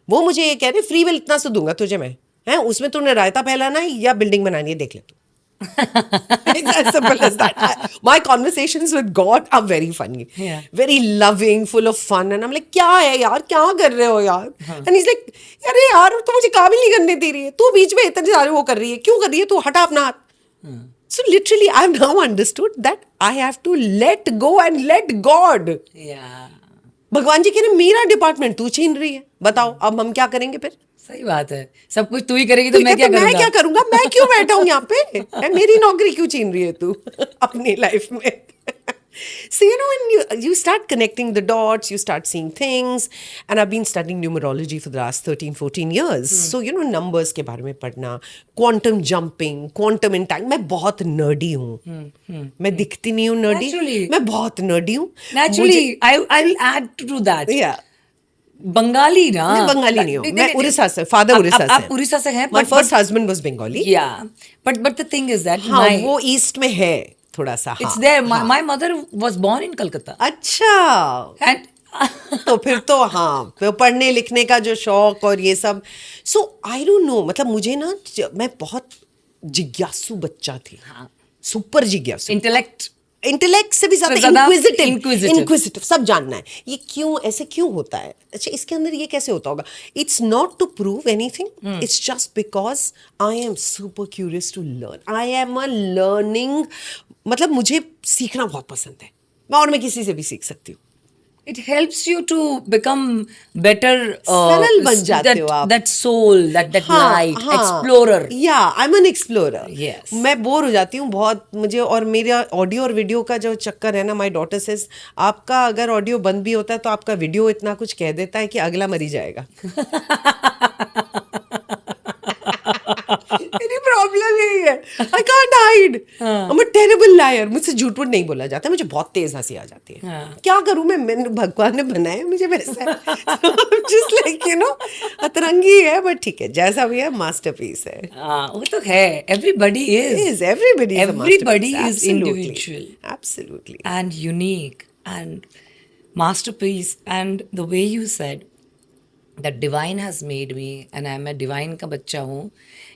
A: वो मुझे ये कह रहे, फ्री विल इतना सा दूंगा तुझे मैं, है उसमें तूने रायता फैलाना है या बिल्डिंग बनानी है, देख ले तू. It's as simple as that. My conversations with God are very funny.
B: Yeah.
A: Very loving, full of fun. And I'm like, क्या है यार, क्या कर रहे हो यार? And he's like, अरे यार तो मुझे काम ही नहीं करने दे रही है, तू बीच में इतने सारे वो कर रही है, क्यों कर रही है, तू हटा अपना हाथ. So literally I've now understood that I have to let go and let God.
B: Yeah.
A: भगवान जी कह रहे मेरा डिपार्टमेंट तू छीन रही है, बताओ अब हम क्या करेंगे फिर?
B: सही बात है, सब कुछ तू ही करेगी तो मैं क्या करूंगा?
A: मैं क्यों बैठा हूं यहाँ पे? मेरी नौकरी क्यों छीन रही है तू अपनी लाइफ में? So, you know, when you start connecting the dots, you start seeing things. And I've been studying numerology for the last 13, 14 years. So, you know, numbers के बारे में पढ़ना, quantum jumping, quantum entanglement, मैं बहुत nerdy हूँ. मैं दिखती नहीं हूँ nerdy.
B: Naturally.
A: मैं बहुत nerdy हूँ.
B: Naturally, I'll add to that.
A: Yeah.
B: Bengali ना.
A: मैं बंगाली नहीं हूँ. मैं उड़ीसा से, father उड़ीसा से.
B: आप उड़ीसा से हैं.
A: My first husband was Bengali.
B: Yeah. But the thing is that
A: हाँ, वो ईस्ट में है थोड़ा सा.
B: It's there. My mother was born in Calcutta.
A: अच्छा.
B: And
A: तो फिर तो हाँ, फिर पढ़ने लिखने का जो शौक और ये सब. सो आई डोंट नो, मतलब मुझे ना, मैं बहुत जिज्ञासु बच्चा थी. हाँ. सुपर जिज्ञासु. इंटेलेक्ट से भी ज्यादा इंक्विजिटिव, सब जानना है. ये क्यों ऐसे क्यों होता है, अच्छा इसके अंदर ये कैसे होता होगा. It's not to prove anything, it's just because I am super curious to learn. I am a learning, मतलब मुझे सीखना बहुत पसंद है. और मैं किसी से भी सीख सकती हूँ.
B: it helps you to become better.
A: सरल बन जाते हो आप.
B: That soul, that light, explorer.
A: Yeah, I'm an explorer.
B: Yes.
A: मैं बोर हो जाती हूँ बहुत. मुझे और मेरा ऑडियो और वीडियो का जो चक्कर है ना, माय डॉटर सेज आपका अगर ऑडियो बंद भी होता है तो आपका वीडियो इतना कुछ कह देता है कि अगला मर ही जाएगा. मेरी प्रॉब्लम यही है. I can't hide. I am a terrible liar. मुझसे झूठ नहीं बोला जाता. मुझे बहुत तेज हंसी आ जाती है. क्या करूं मैं भगवान ने बनाया मुझे वैसा. जस्ट लाइक यू नो, अतरंगी है बट ठीक है, जैसा भी है मास्टरपीस है.
B: वो तो है. Everybody is individual,
A: absolutely,
B: and unique and masterpiece. And the way you said that divine has made me and I am a divine का बच्चा हूँ,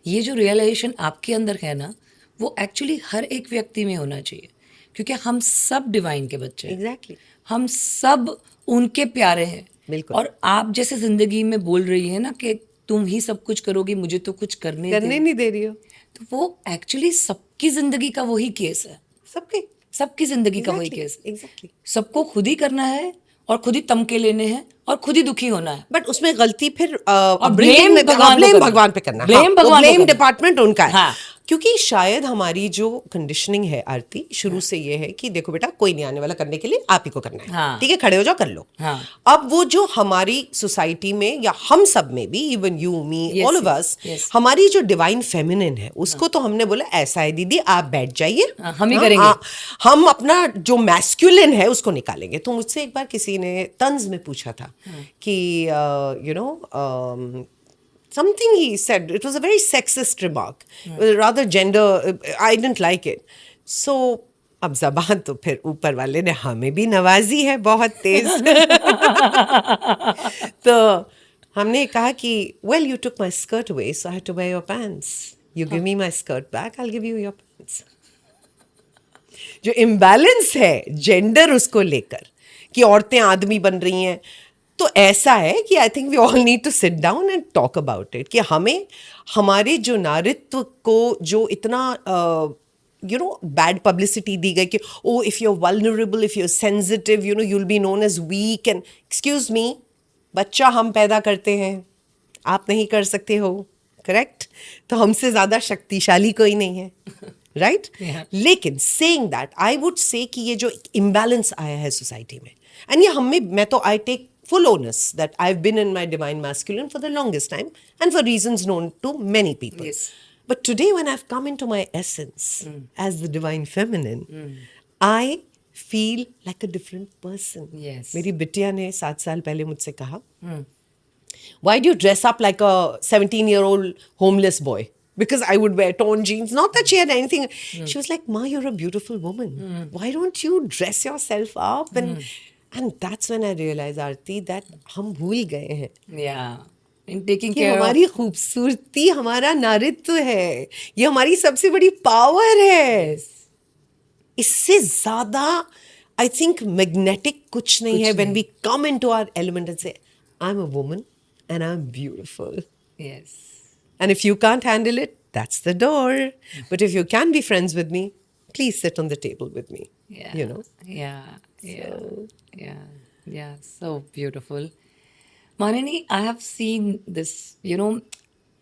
B: ये जो रियलाइजेशन आपके अंदर है ना, वो एक्चुअली हर एक व्यक्ति में होना चाहिए, क्योंकि हम सब डिवाइन के बच्चे हैं.
A: एग्जैक्टली.
B: हम सब उनके प्यारे हैं.
A: बिल्कुल.
B: और आप जैसे जिंदगी में बोल रही है ना कि तुम ही सब कुछ करोगी, मुझे तो कुछ करने
A: नहीं दे रही हो,
B: तो वो एक्चुअली सबकी जिंदगी का वही केस है. सबकी जिंदगी का वही केस.
A: एग्जैक्टली.
B: सबको खुद ही करना है और खुद ही तमके लेने हैं और खुद ही दुखी होना है.
A: बट उसमें गलती फिर
B: ब्लेम
A: भगवान पे करना. ब्लेम डिपार्टमेंट उनका है. क्योंकि शायद हमारी जो कंडीशनिंग है आरती शुरू से ये है कि देखो बेटा, कोई नहीं आने वाला करने के लिए, आप ही को करना है. ठीक है, खड़े हो जाओ, कर लो. अब वो जो हमारी सोसाइटी में या हम सब में भी, even you me all of us, हमारी जो डिवाइन फेमिनिन है उसको तो हमने बोला ऐसा है दीदी, आप बैठ जाइए,
B: हम ही करेंगे.
A: हम अपना जो मैस्कुलिन है उसको निकालेंगे. तो मुझसे एक बार किसी ने तंज में पूछा था कि you no something he said, it was a very sexist remark, rather gender, I didn't like it. So अब ज़बान तो फिर ऊपर वाले ने हमें भी नवाजी है बहुत तेज. तो हमने कहा कि well you took my skirt away so I had to wear your pants. You give me my skirt back, I'll give you your pants. जो इम्बैलेंस है जेंडर उसको लेकर कि औरतें आदमी बन रही हैं, तो ऐसा है कि I think we all need to sit down and talk about it. कि हमें हमारे जो नारित्व को जो इतना यू नो बैड पब्लिसिटी दी गई कि oh if you are vulnerable, if you are sensitive, you know you will be known as weak. And excuse me, बच्चा हम पैदा करते हैं, आप नहीं कर सकते हो, करेक्ट? तो हमसे ज़्यादा शक्तिशाली कोई नहीं है, राइट? लेकिन saying that I would say कि ये जो इम्बैलेंस आया है सोसाइटी में, एंड ये हमें, मैं तो I take full onus that I've been in my divine masculine for the longest time and for reasons known to many people.
B: Yes.
A: But today when I've come into my essence as the divine feminine, I feel like a different person.
B: Yes.
A: मेरी बिटिया ने 7 साल पहले मुझसे कहा, why do you dress up like a 17-year-old homeless boy? Because I would wear torn jeans. Not that she had anything. She was like, Ma, you're a beautiful woman. Why don't you dress yourself up? And that's when I realized, Aarti, that हम भूल गए हैं.
B: Yeah. In taking
A: कि
B: care
A: हमारी खूबसूरती हमारा नारित्व है, ये हमारी सबसे बड़ी पावर है. इससे ज्यादा I think magnetic कुछ नहीं है. When we come into our element and say, I'm a woman and I'm beautiful.
B: Yes.
A: And if you can't handle it, that's the door. But if you can be friends with me, please sit on the table with me.
B: Yeah.
A: You know?
B: Yeah, so beautiful. Manini, I have seen this, you know,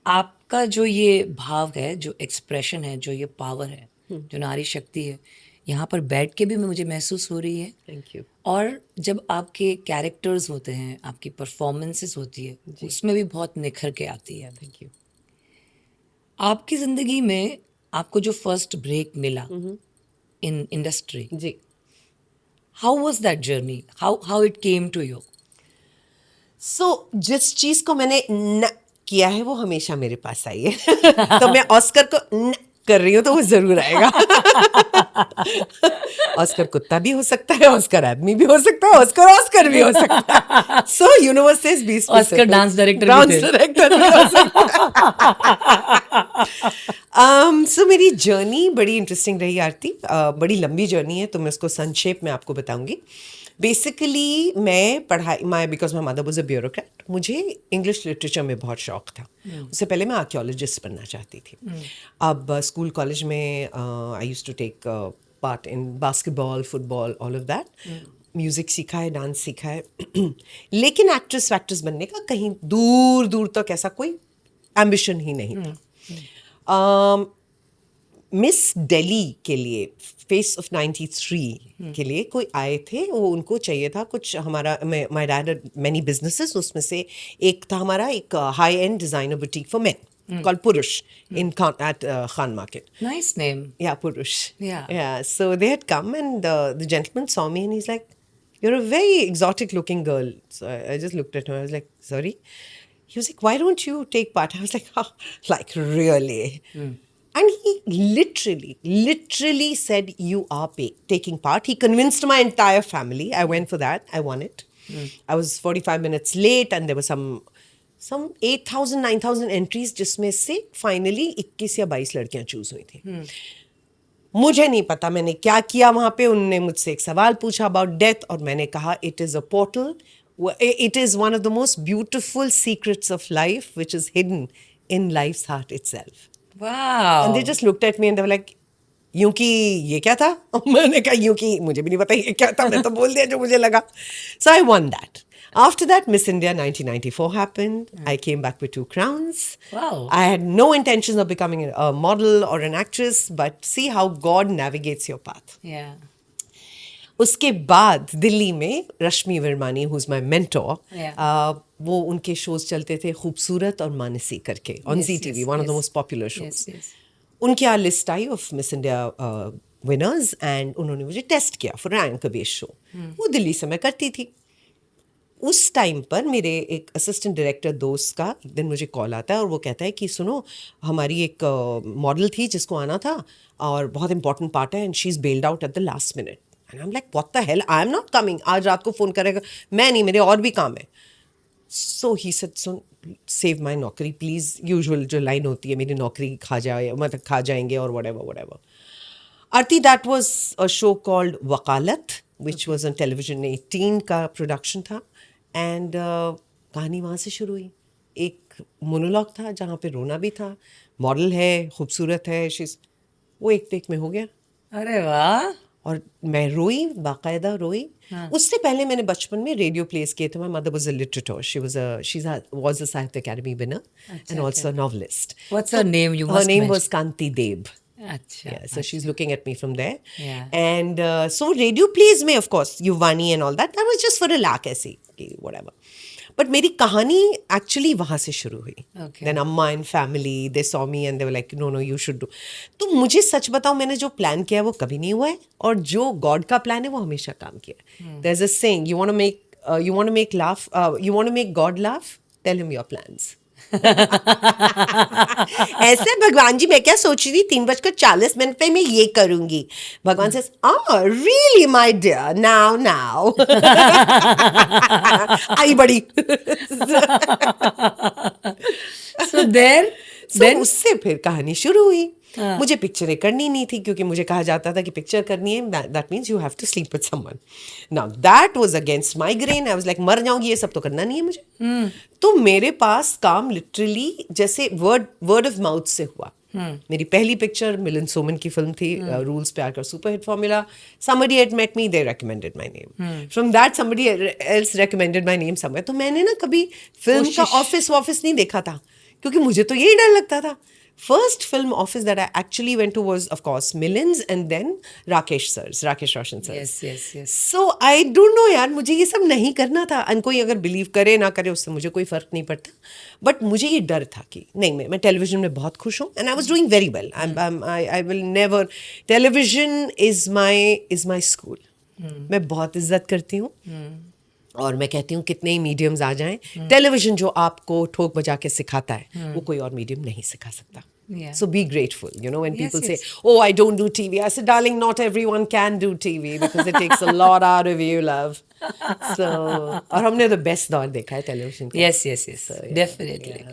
B: आपका जो ये भाव है, जो expression है, जो ये power है, जो नारी शक्ति है, यहाँ पर बैठ के भी मुझे महसूस हो रही है,
A: थैंक यू।
B: और जब आपके कैरेक्टर्स होते हैं, आपकी परफॉर्मेंसेस होती है, उसमें भी बहुत निखर के आती है।
A: Thank you.
B: आपकी ज़िंदगी में आपको जो फर्स्ट ब्रेक मिला इन इंडस्ट्री,
A: जी।
B: How was that journey, how it came to you?
A: So जिस चीज को मैंने न किया है वो हमेशा मेरे पास आई है। तो मैं ऑस्कर को न कर रही हूँ तो वो जरूर आएगा। ऑस्कर कुत्ता भी हो सकता है, ऑस्कर आदमी भी हो सकता है, ऑस्कर भी हो सकता है। सो universe says be specific.
B: Oscar dance director भी
A: डांस
B: थे।
A: डायरेक्टर भी हो सकता है। सो मेरी जर्नी बड़ी इंटरेस्टिंग रही आरती, बड़ी लंबी जर्नी है, तो मैं उसको संक्षेप में आपको बताऊंगी। बेसिकली मैं पढ़ाई because my mother was a bureaucrat, मुझे इंग्लिश लिटरेचर में बहुत शौक था। उससे पहले मैं आर्कियोलॉजिस्ट बनना चाहती थी। अब स्कूल कॉलेज में I used to take part in basketball, football, all of that. Music सीखा है, डांस सीखा है, लेकिन एक्ट्रेस वैक्ट्रेस बनने का कहीं दूर दूर तक ऐसा कोई एम्बिशन ही नहीं था। मिस दिल्ली के लिए, फेस ऑफ 93 के लिए कोई आए थे, वो उनको चाहिए था कुछ हमारा, my dad had many businesses, उसमें से एक था हमारा एक high end designer boutique for men called Purush in at Khan Market.
B: Nice name.
A: Yeah, Purush.
B: Yeah.
A: Yeah. So they had come and the gentleman saw me and he's like, "You're a very exotic looking girl." So I just looked at him. I was like, "Sorry?" He was like, "Why don't you take part?" I was like, "Oh, like really?" And he literally said, "You are taking part." He convinced my entire family. I went for that. I won it. I was 45 minutes late and there were some 8,000 9,000 entries, जिसमें से finally 21 या 22 लड़कियां choose हुई थी। मुझे नहीं पता मैंने क्या किया वहां पे। उन्होंने मुझसे एक सवाल पूछा अबाउट डेथ और मैंने कहा it is a portal, it is one of the most beautiful secrets of life which is hidden in life's heart itself.
B: Wow.
A: And they just looked at me and they were like, यूं कि ये क्या था? मैंने कहा यूं कि मुझे भी नहीं पता ये क्या था, मैं तो बोल दिया जो मुझे लगा। So I won that. After that, Miss India 1994 happened. I came back with 2 crowns.
B: Wow.
A: I had no intentions of becoming a model or an actress, but see how God navigates your path.
B: Yeah.
A: उसके बाद दिल्ली में Rashmi Varmani, who is my mentor,
B: Yeah.
A: वो उनके shows चलते थे खूबसूरत और मानसी करके on
B: Yes,
A: ZTV,
B: yes,
A: one of the
B: yes.
A: Most popular
B: Yes,
A: shows.
B: yes.
A: उनके यहाँ list I of miss India winners and उन्होंने मुझे टेस्ट किया फॉर एंकर बेस्ड शो। वो दिल्ली से मैं करती थी। उस टाइम पर मेरे एक असिस्टेंट डायरेक्टर दोस्त का एक दिन मुझे कॉल आता है और वो कहता है कि सुनो, हमारी एक मॉडल थी जिसको आना था और बहुत इंपॉर्टेंट पार्ट है and she is bailed out at the last minute. And I am like what the hell, I am not coming. आज रात को फ़ोन करेगा, मैं नहीं, मेरे और भी काम है। सो he said, soon, save my नौकरी प्लीज़। यूजुअल जो लाइन होती है, मेरी नौकरी खा जाए, मतलब खा जाएंगे और whatever. Arti, that was a show called Wakalat, which was on television 18 का प्रोडक्शन था। एंड कहानी वहाँ से शुरू हुई। एक मोनोलॉग था जहाँ पे रोना भी था। मॉडल है, खूबसूरत है, वो एक टेक में हो गया
B: अरे वाह।
A: और मैं रोई, बाकायदा रोई। उससे पहले मैंने बचपन में रेडियो प्लेस किए थे। My mother was a literator, she was a Sahitya Akademi winner and also a novelist.
B: What's her name? You
A: Her
B: must
A: name
B: mention.
A: was Kanti Deb.
B: अच्छा।
A: Yeah, so she's looking at me from there.
B: Yeah.
A: And so radio plays में, of course, Yuvani and all that, that was just for a lark ऐसे, whatever. But मेरी कहानी actually वहाँ से शुरू हुई.
B: Okay.
A: Then Amma and family, they saw me and they were like, no, you should do. तो मुझे सच बताओ, मैंने जो प्लान किया वो कभी नहीं हुआ है, और जो गॉड का प्लान है वो हमेशा काम किया है. There's a saying, you want to make God laugh, tell him your plans. ऐसे भगवान जी, मैं क्या सोच रही थी 3:40 पे मैं ये करूंगी। भगवान से really my dear, now I बड़ी।
B: So then
A: उससे फिर कहानी शुरू हुई। मुझे पिक्चरें करनी नहीं थी क्योंकि मुझे कहा जाता था कि पिक्चर करनी है, that means you have to sleep with someone. Now that was against my grain. I was like, मर जाऊंगी, ये सब तो करना नहीं है मुझे। तो मेरे पास काम लिटरली जैसे वर्ड ऑफ माउथ से हुआ। मेरी पहली पिक्चर मिलिंद सोमन की फिल्म थी, रूल्स प्यार कर super hit formula. somebody had met me, they recommended my name. From that somebody else recommended my name somewhere. तो मैंने ना कभी फिल्म का ऑफिस नहीं देखा था क्योंकि मुझे तो यही डर लगता था। First film office that I actually went to was, of course, Millens and then Rakesh Roshan sir.
B: yes.
A: So I don't know यार, मुझे ये सब नहीं करना था. And कोई अगर बिलीव करे ना करे उससे मुझे कोई फर्क नहीं पड़ता. बट मुझे ये डर था कि नहीं, मैं टेलीविजन में बहुत खुश हूँ. And I was doing very well. I will never. Television is my school. मैं बहुत इज्जत करती हूँ. और मैं कहती हूँ कितने ही मीडियम्स आ जाएं, टेलीविजन जो आपको ठोक बजा के सिखाता है वो कोई और मीडियम नहीं सिखा सकता.
B: Yeah.
A: So be grateful, when
B: Yes,
A: people
B: yes.
A: say, oh, I don't do TV. I said, darling, not everyone can do TV because it takes a lot out of you, love. So, और हमने तो best दौर देखा है television का.
B: Yes. Definitely.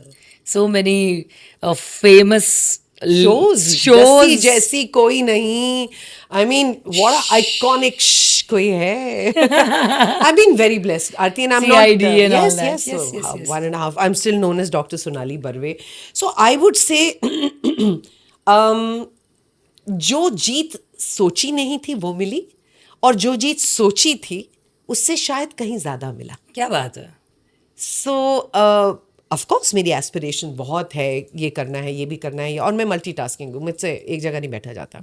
B: So many famous
A: shows जैसी कोई नहीं. I mean, what a iconic कोई है. I've been very blessed, Aarti, and I'm
B: CID
A: not.
B: and all
A: Yes,
B: that.
A: yes.
B: Yes,
A: So,
B: yes, yes.
A: 1.5. I'm still known as Dr. Sonali Barve. So I would say, जो जीत सोची नहीं थी वो मिली, और जो जीत सोची थी उससे शायद कहीं ज्यादा मिला.
B: क्या बात है.
A: सो ऑफ कोर्स मेरी एस्पिरेशन बहुत है, ये करना है, ये भी करना है, और मैं मल्टीटास्किंग हूँ, मुझसे एक जगह नहीं बैठा जाता.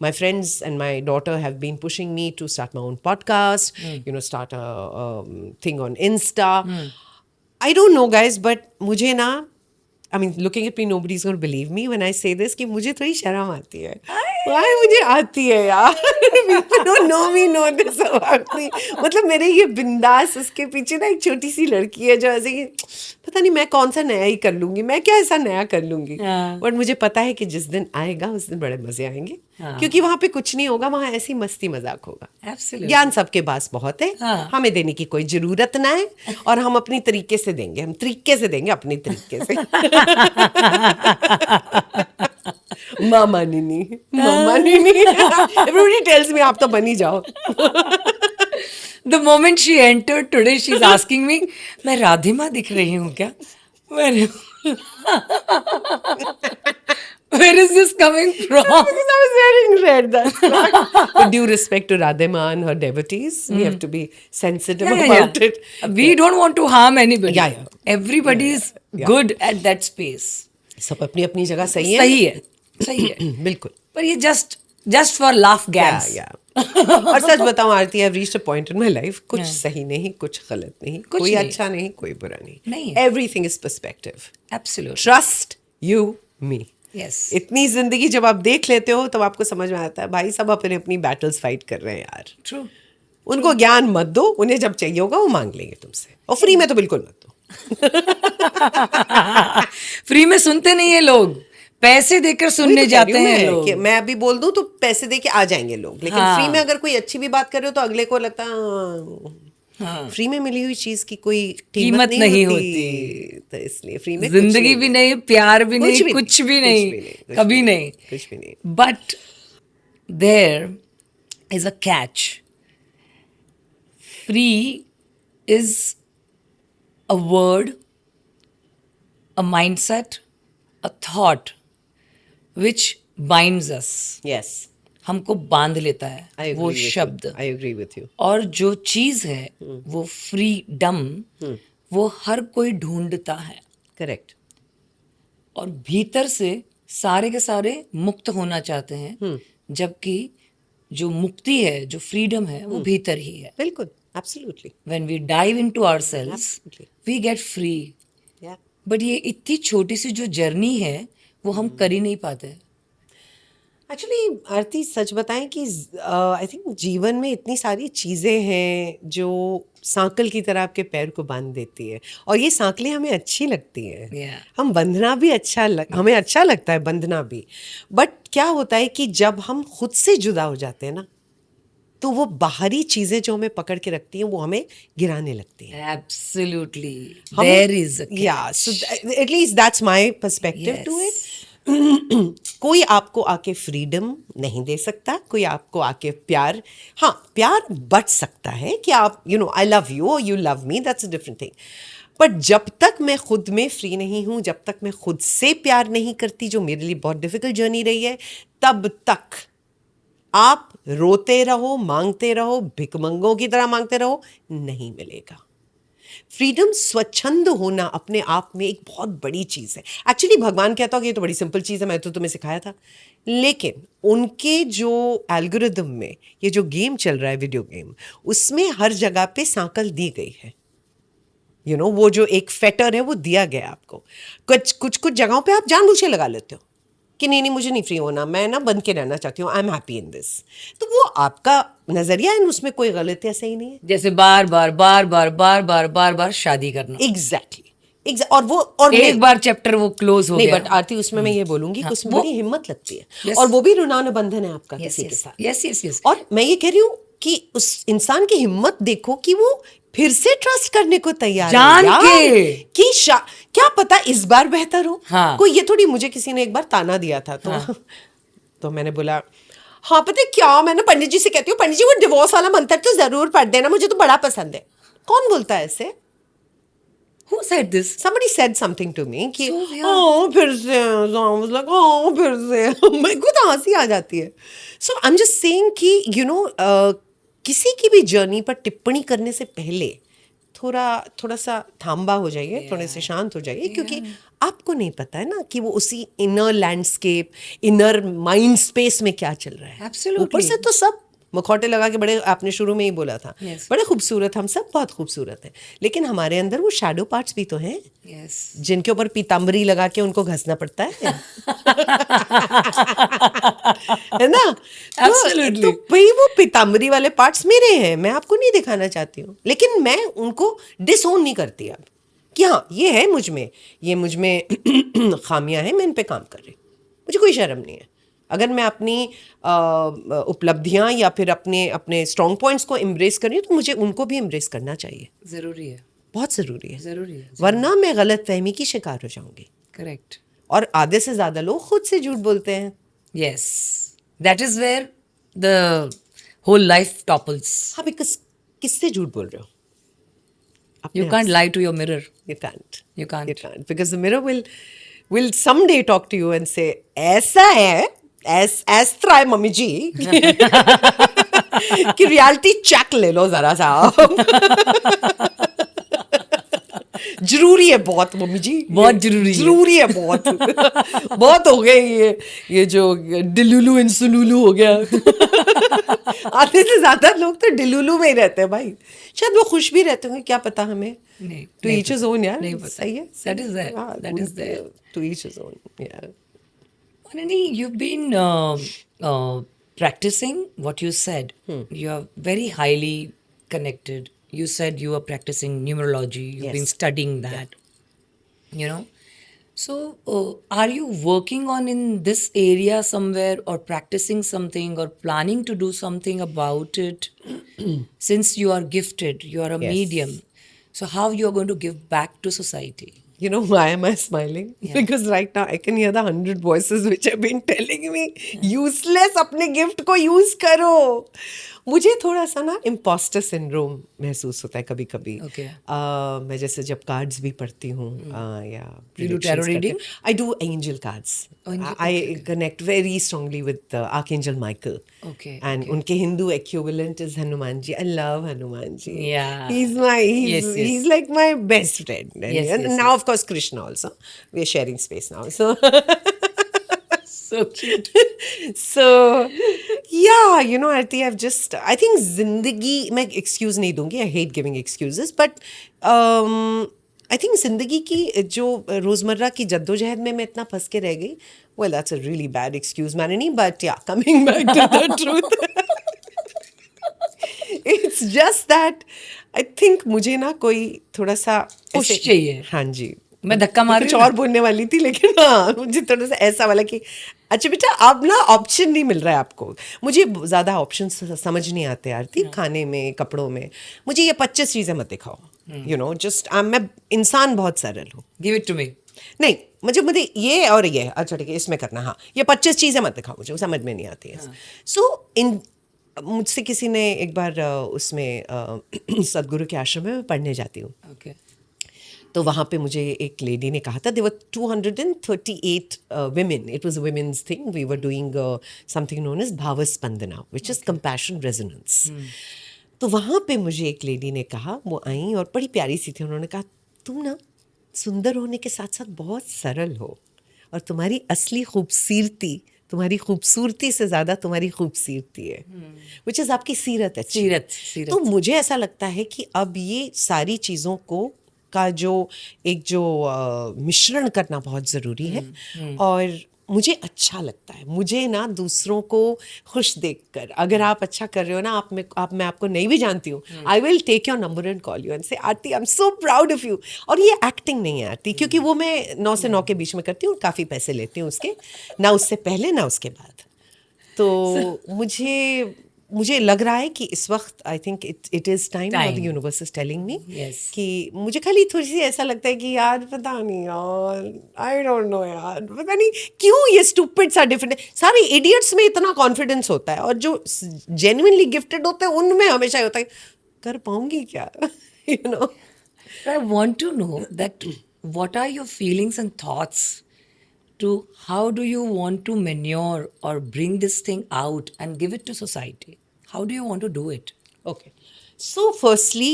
A: My friends and my daughter have been pushing me to start my own podcast, start a thing on Insta. I don't know guys, but मुझे ना, I mean, looking at me, nobody's going to believe me when I say this, कि मुझे थोड़ी शर्म आती है. Why मुझे आती है यार? People don't know me, know this about me. मतलब मेरे ये बिंदास, उसके पीछे ना एक छोटी सी लड़की है जो ऐसे कि पता नहीं मैं कौन सा नया ही कर लूंगी, मैं क्या ऐसा नया कर लूंगी. बट मुझे पता है कि जिस दिन आएगा उस दिन बड़े मजे आएंगे, क्योंकि वहाँ पे कुछ नहीं होगा, वहाँ ऐसी मस्ती मजाक होगा.
B: Absolutely.
A: ज्ञान सबके पास बहुत है, हमें देने की कोई जरूरत ना है, और हम अपनी तरीके से देंगे, हम तरीके से देंगे, अपनी तरीके से. मामा नीनी. Everybody tells me आप तो बनी जाओ.
B: The moment she entered today, she's asking me, मैं राधिमा दिख रही हूँ क्या? Where is this coming from?
A: Because I was wearing red, that's why. With due respect to Radhima and her devotees, we have to be sensitive about it.
B: We don't want to harm anybody.
A: Yeah.
B: Everybody is good at that space.
A: सब अपनी अपनी जगह सही है.
B: सही है.
A: बिल्कुल.
B: पर ये just for laugh gags.
A: Yeah. और सच बताऊं आरती, I've reached a point in my life, कुछ सही नहीं, कुछ गलत नहीं, कोई अच्छा नहीं, कोई बुरा नहीं. Everything is perspective.
B: Absolutely.
A: Trust you, me.
B: Yes.
A: इतनी जिंदगी जब आप देख लेते हो तब आपको समझ में आता है भाई सब अपने अपनी बैटल्स फाइट कर रहे हैं यार.
B: True.
A: उनको ज्ञान मत दो, उन्हें जब चाहिए होगा वो मांग लेंगे तुमसे, और फ्री में तो बिल्कुल मत दो.
B: फ्री में सुनते नहीं है लोग, पैसे देकर सुनने जाते हैं लोग.
A: कि मैं अभी बोल दूं तो पैसे दे के आ जाएंगे लोग, लेकिन फ्री में अगर कोई अच्छी भी बात कर रहे हो तो अगले को लगता है फ्री में मिली हुई चीज की कोई कीमत नहीं होती. तो इसलिए फ्री में
B: जिंदगी भी नहीं, प्यार भी नहीं, कुछ भी नहीं, कभी नहीं,
A: कुछ भी नहीं.
B: But there is a catch. Free is a word, a mindset, a thought which binds us.
A: Yes.
B: हमको बांध लेता है वो शब्द.
A: I agree with you.
B: और जो चीज है वो फ्रीडम, वो हर कोई ढूंढता है.
A: Correct.
B: और भीतर से सारे के सारे मुक्त होना चाहते हैं, जबकि जो मुक्ति है, जो फ्रीडम है, वो भीतर ही है.
A: बिल्कुल. Absolutely.
B: When we dive into ourselves, we get free.
A: Yeah.
B: But ये इतनी छोटी सी जो जर्नी है वो हम कर ही नहीं पाते.
A: एक्चुअली आरती सच बताएं कि आई थिंक जीवन में इतनी सारी चीज़ें हैं जो सांकल की तरह आपके पैर को बांध देती है, और ये सांकलें हमें अच्छी लगती हैं.
B: Yeah.
A: हम बंधना भी हमें अच्छा लगता है बंधना भी. बट क्या होता है कि जब हम खुद से जुदा हो जाते हैं ना, तो वो बाहरी चीजें जो हमें पकड़ के रखती हैं वो हमें गिराने लगती हैं.
B: Absolutely. There is a catch.
A: Yeah, so at least that's my perspective to it. कोई आपको आके फ्रीडम नहीं दे सकता, कोई आपको आके प्यार, हाँ प्यार बट सकता है कि आप आई लव यू और you love me, that's a different thing. But जब तक मैं खुद में फ्री नहीं हूँ, जब तक मैं खुद से प्यार नहीं करती, जो मेरे लिए बहुत डिफिकल्ट जर्नी रही है, तब तक आप रोते रहो, मांगते रहो, भिकमंगों की तरह मांगते रहो, नहीं मिलेगा. फ्रीडम, स्वच्छंद होना अपने आप में एक बहुत बड़ी चीज़ है। एक्चुअली भगवान कहता हो कि ये तो बड़ी सिंपल चीज़ है, मैं तो तुम्हें सिखाया था, लेकिन उनके जो एल्गोरिदम में ये जो गेम चल रहा है, वीडियो गेम, उसमें हर जगह पे सांकल दी गई है। वो जो एक फेटर है वो दिया गया है आपको। कुछ जगहों पे आप जानबूझ के लगा लेते हो कि नहीं नहीं मुझे नहीं फ्री होना, मैं ना बन के रहना चाहती हूँ, I am happy in this. तो वो आपका नजरिया है, उसमें कोई गलत या सही नहीं है।
B: जैसे बार बार बार बार बार बार बार बार शादी करना।
A: एग्जैक्टली और
B: एक बार चैप्टर वो क्लोज हो
A: नहीं,
B: गया।
A: बट आरती उसमें मैं ये बोलूंगी कि उसमें बड़ी हिम्मत लगती है।
B: Yes.
A: और वो भी ऋणानुबंधन बंधन है आपका किसी के साथ।
B: Yes yes yes.
A: और मैं ये कह रही हूँ कि उस इंसान की हिम्मत देखो कि वो फिर से ट्रस्ट करने को तैयार
B: जान
A: है
B: के
A: कि क्या पता इस बार बेहतर हो।
B: हाँ।
A: कोई ये थोड़ी, मुझे किसी ने एक बार ताना दिया था तो
B: हाँ।
A: तो मैंने बोला हाँ पता है क्या, मैंने पंडित जी से कहती हूँ, पंडित जी वो डिवोर्स वाला मंत्र तो जरूर पढ़ देना, मुझे तो बड़ा पसंद है। कौन बोलता है ऐसे?
B: Who said this?
A: Somebody said something to me कि
B: So weird.
A: फिर से, so I was like, फिर से मेरे को तो हंसी आ जाती है। So I'm just saying कि किसी की भी जर्नी पर टिप्पणी करने से पहले थोड़ा सा थांबा हो जाइए, थोड़े से शांत हो जाइए, क्योंकि आपको नहीं पता है ना कि वो उसी inner landscape, inner mind space में क्या चल रहा है।
B: Absolutely.
A: ऊपर से तो सब मुखौटे लगा के बड़े, आपने शुरू में ही बोला था,
B: Yes.
A: बड़े खूबसूरत, हम सब बहुत खूबसूरत हैं, लेकिन हमारे अंदर वो शैडो पार्ट्स भी तो हैं।
B: Yes.
A: जिनके ऊपर पीताम्बरी लगा के उनको घसना पड़ता है है ना?
B: Absolutely.
A: तो भाई वो पीताम्बरी वाले पार्ट्स मेरे हैं, मैं आपको नहीं दिखाना चाहती हूँ, लेकिन मैं उनको डिसोन नहीं करती अब कि हाँ ये है मुझ में, ये मुझ में खामियां हैं, मैं इन पे काम कर रही हूँ, मुझे कोई शर्म नहीं है। अगर मैं अपनी उपलब्धियां या फिर अपने स्ट्रॉन्ग पॉइंट्स को एम्ब्रेस कर रही हूँ तो मुझे उनको भी एम्ब्रेस करना चाहिए।
B: जरूरी है,
A: बहुत ज़रूरी है,
B: जरूरी है।
A: वरना मैं गलत फहमी की शिकार हो जाऊंगी।
B: करेक्ट।
A: और आधे से ज़्यादा लोग खुद से झूठ बोलते हैं।
B: Yes. That is where the whole life topples.
A: हाँ, बिकॉज किससे झूठ बोल रहे हो?
B: You can't lie to your mirror.
A: You can't.
B: You can't.
A: You can't. Because the mirror will someday talk to you and say, ऐसा है, ऐसा है मम्मी जी कि रियलिटी चेक ले लो जरा सा जरूरी है बहुत मम्मी जी,
B: बहुत जरूरी
A: है बहुत बहुत हो गए ये जो डिलुलू इंसुलुलू हो गया आधे से ज्यादा लोग तो डिलुलू में ही रहते हैं भाई। शायद वो खुश भी रहते होंगे, क्या पता हमें।
B: नहीं,
A: टू ईच हिज ओन यार,
B: नहीं पता।
A: सही है।
B: That is there. That is there.
A: To each his own यार।
B: Anani, you've been practicing what you said. You are very highly connected. You said you are practicing numerology. You've been
A: Yes.
B: studying that. You know. So, are you working on in this area somewhere, or practicing something, or planning to do something about it? Since you are gifted, you are a
A: Yes.
B: medium. So, how you are going to give back to society?
A: You know why am I smiling?
B: Yeah.
A: Because right now I can hear the 100 voices which have been telling me useless, अपने gift को use करो। मुझे थोड़ा सा ना impostor syndrome महसूस होता है कभी कभी।
B: Okay.
A: मैं जैसे जब कार्ड्स भी पढ़ती हूँ या
B: You do tarot reading?
A: I do angel cards. I connect very strongly with archangel Michael.
B: Okay,
A: and उनके Hindu equivalent is Hanuman ji. I love Hanuman ji.
B: Yeah.
A: He's
B: Yes.
A: like my best friend. And,
B: Yes,
A: and
B: yes,
A: now of course Krishna also. We are sharing space now. So
B: So cute.
A: so yeah, Arti, I think जिंदगी, मैं excuse नहीं दूंगी, I hate giving excuses, but I think जिंदगी की जो रोजमर्रा की जद्दोजहद में मैं इतना फंस के रह गई, well that's a really bad excuse Manini, but yeah, coming back to the truth, it's just that I think मुझे ना कोई थोड़ा सा
B: पुश
A: ऐसे-
B: चाहिए।
A: हाँ जी,
B: मैं धक्का मार
A: कुछ
B: रही हूँ
A: और बोलने वाली थी, लेकिन हाँ मुझे थोड़ा सा ऐसा वाला कि अच्छा बेटा अब ना ऑप्शन नहीं मिल रहा है आपको। मुझे ज़्यादा ऑप्शन समझ नहीं आते आरती, खाने में, कपड़ों में। मुझे ये 25 चीज़ें मत दिखाओ, जस्ट मैं इंसान बहुत सरल हूँ।
B: Give it to me.
A: नहीं, मुझे ये और ये, अच्छा ठीक है इसमें करना, हाँ ये 25 चीज़ें मत दिखाओ, मुझे समझ में नहीं आती है। सो मुझसे किसी ने एक बार उसमें सदगुरु के आश्रम में मैं पढ़ने जाती हूँ,
B: ओके।
A: तो वहाँ पे मुझे एक लेडी ने कहा था, there were 238 women, it was a women's thing, we were doing something known as भावस्पंदना, which is compassion resonance. तो वहाँ पे मुझे एक लेडी ने कहा, वो आई और बड़ी प्यारी सी थी, उन्होंने कहा तुम ना सुंदर होने के साथ साथ बहुत सरल हो, और तुम्हारी असली तुम्हारी खूबसूरती से ज़्यादा तुम्हारी खूबसूरती है, विच इज़ आपकी सीरत है।
B: सीरत।
A: तो मुझे ऐसा लगता है कि अब ये सारी चीज़ों का जो मिश्रण करना बहुत ज़रूरी है, और मुझे अच्छा लगता है। मुझे ना दूसरों को खुश देखकर, अगर आप अच्छा कर रहे हो ना, मैं आपको नहीं भी जानती हूँ, I will take your number and call you and say Aarti I am so proud of you. और ये एक्टिंग नहीं है आरती, क्योंकि वो मैं 9 से 9 के बीच में करती हूँ, काफ़ी पैसे लेती हूँ उसके, ना उससे पहले ना उसके बाद। तो मुझे लग रहा है कि इस वक्त I think it is time, और the universe is telling me कि मुझे खाली थोड़ी सी ऐसा लगता है कि यार पता नहीं यार, आई डोंट नो यार, पता नहीं क्यों ये स्टूपिड्स आर डिफरेंट। सारे इडियट्स में इतना कॉन्फिडेंस होता है, और जो जेन्युइनली गिफ्टेड होते हैं उनमें हमेशा ही होता है कर पाऊंगी क्या, you know.
B: I want to know that what are your feelings and thoughts to how do you want to manure or bring this thing out and give it to society? How do you want to do it?
A: Okay. So, firstly,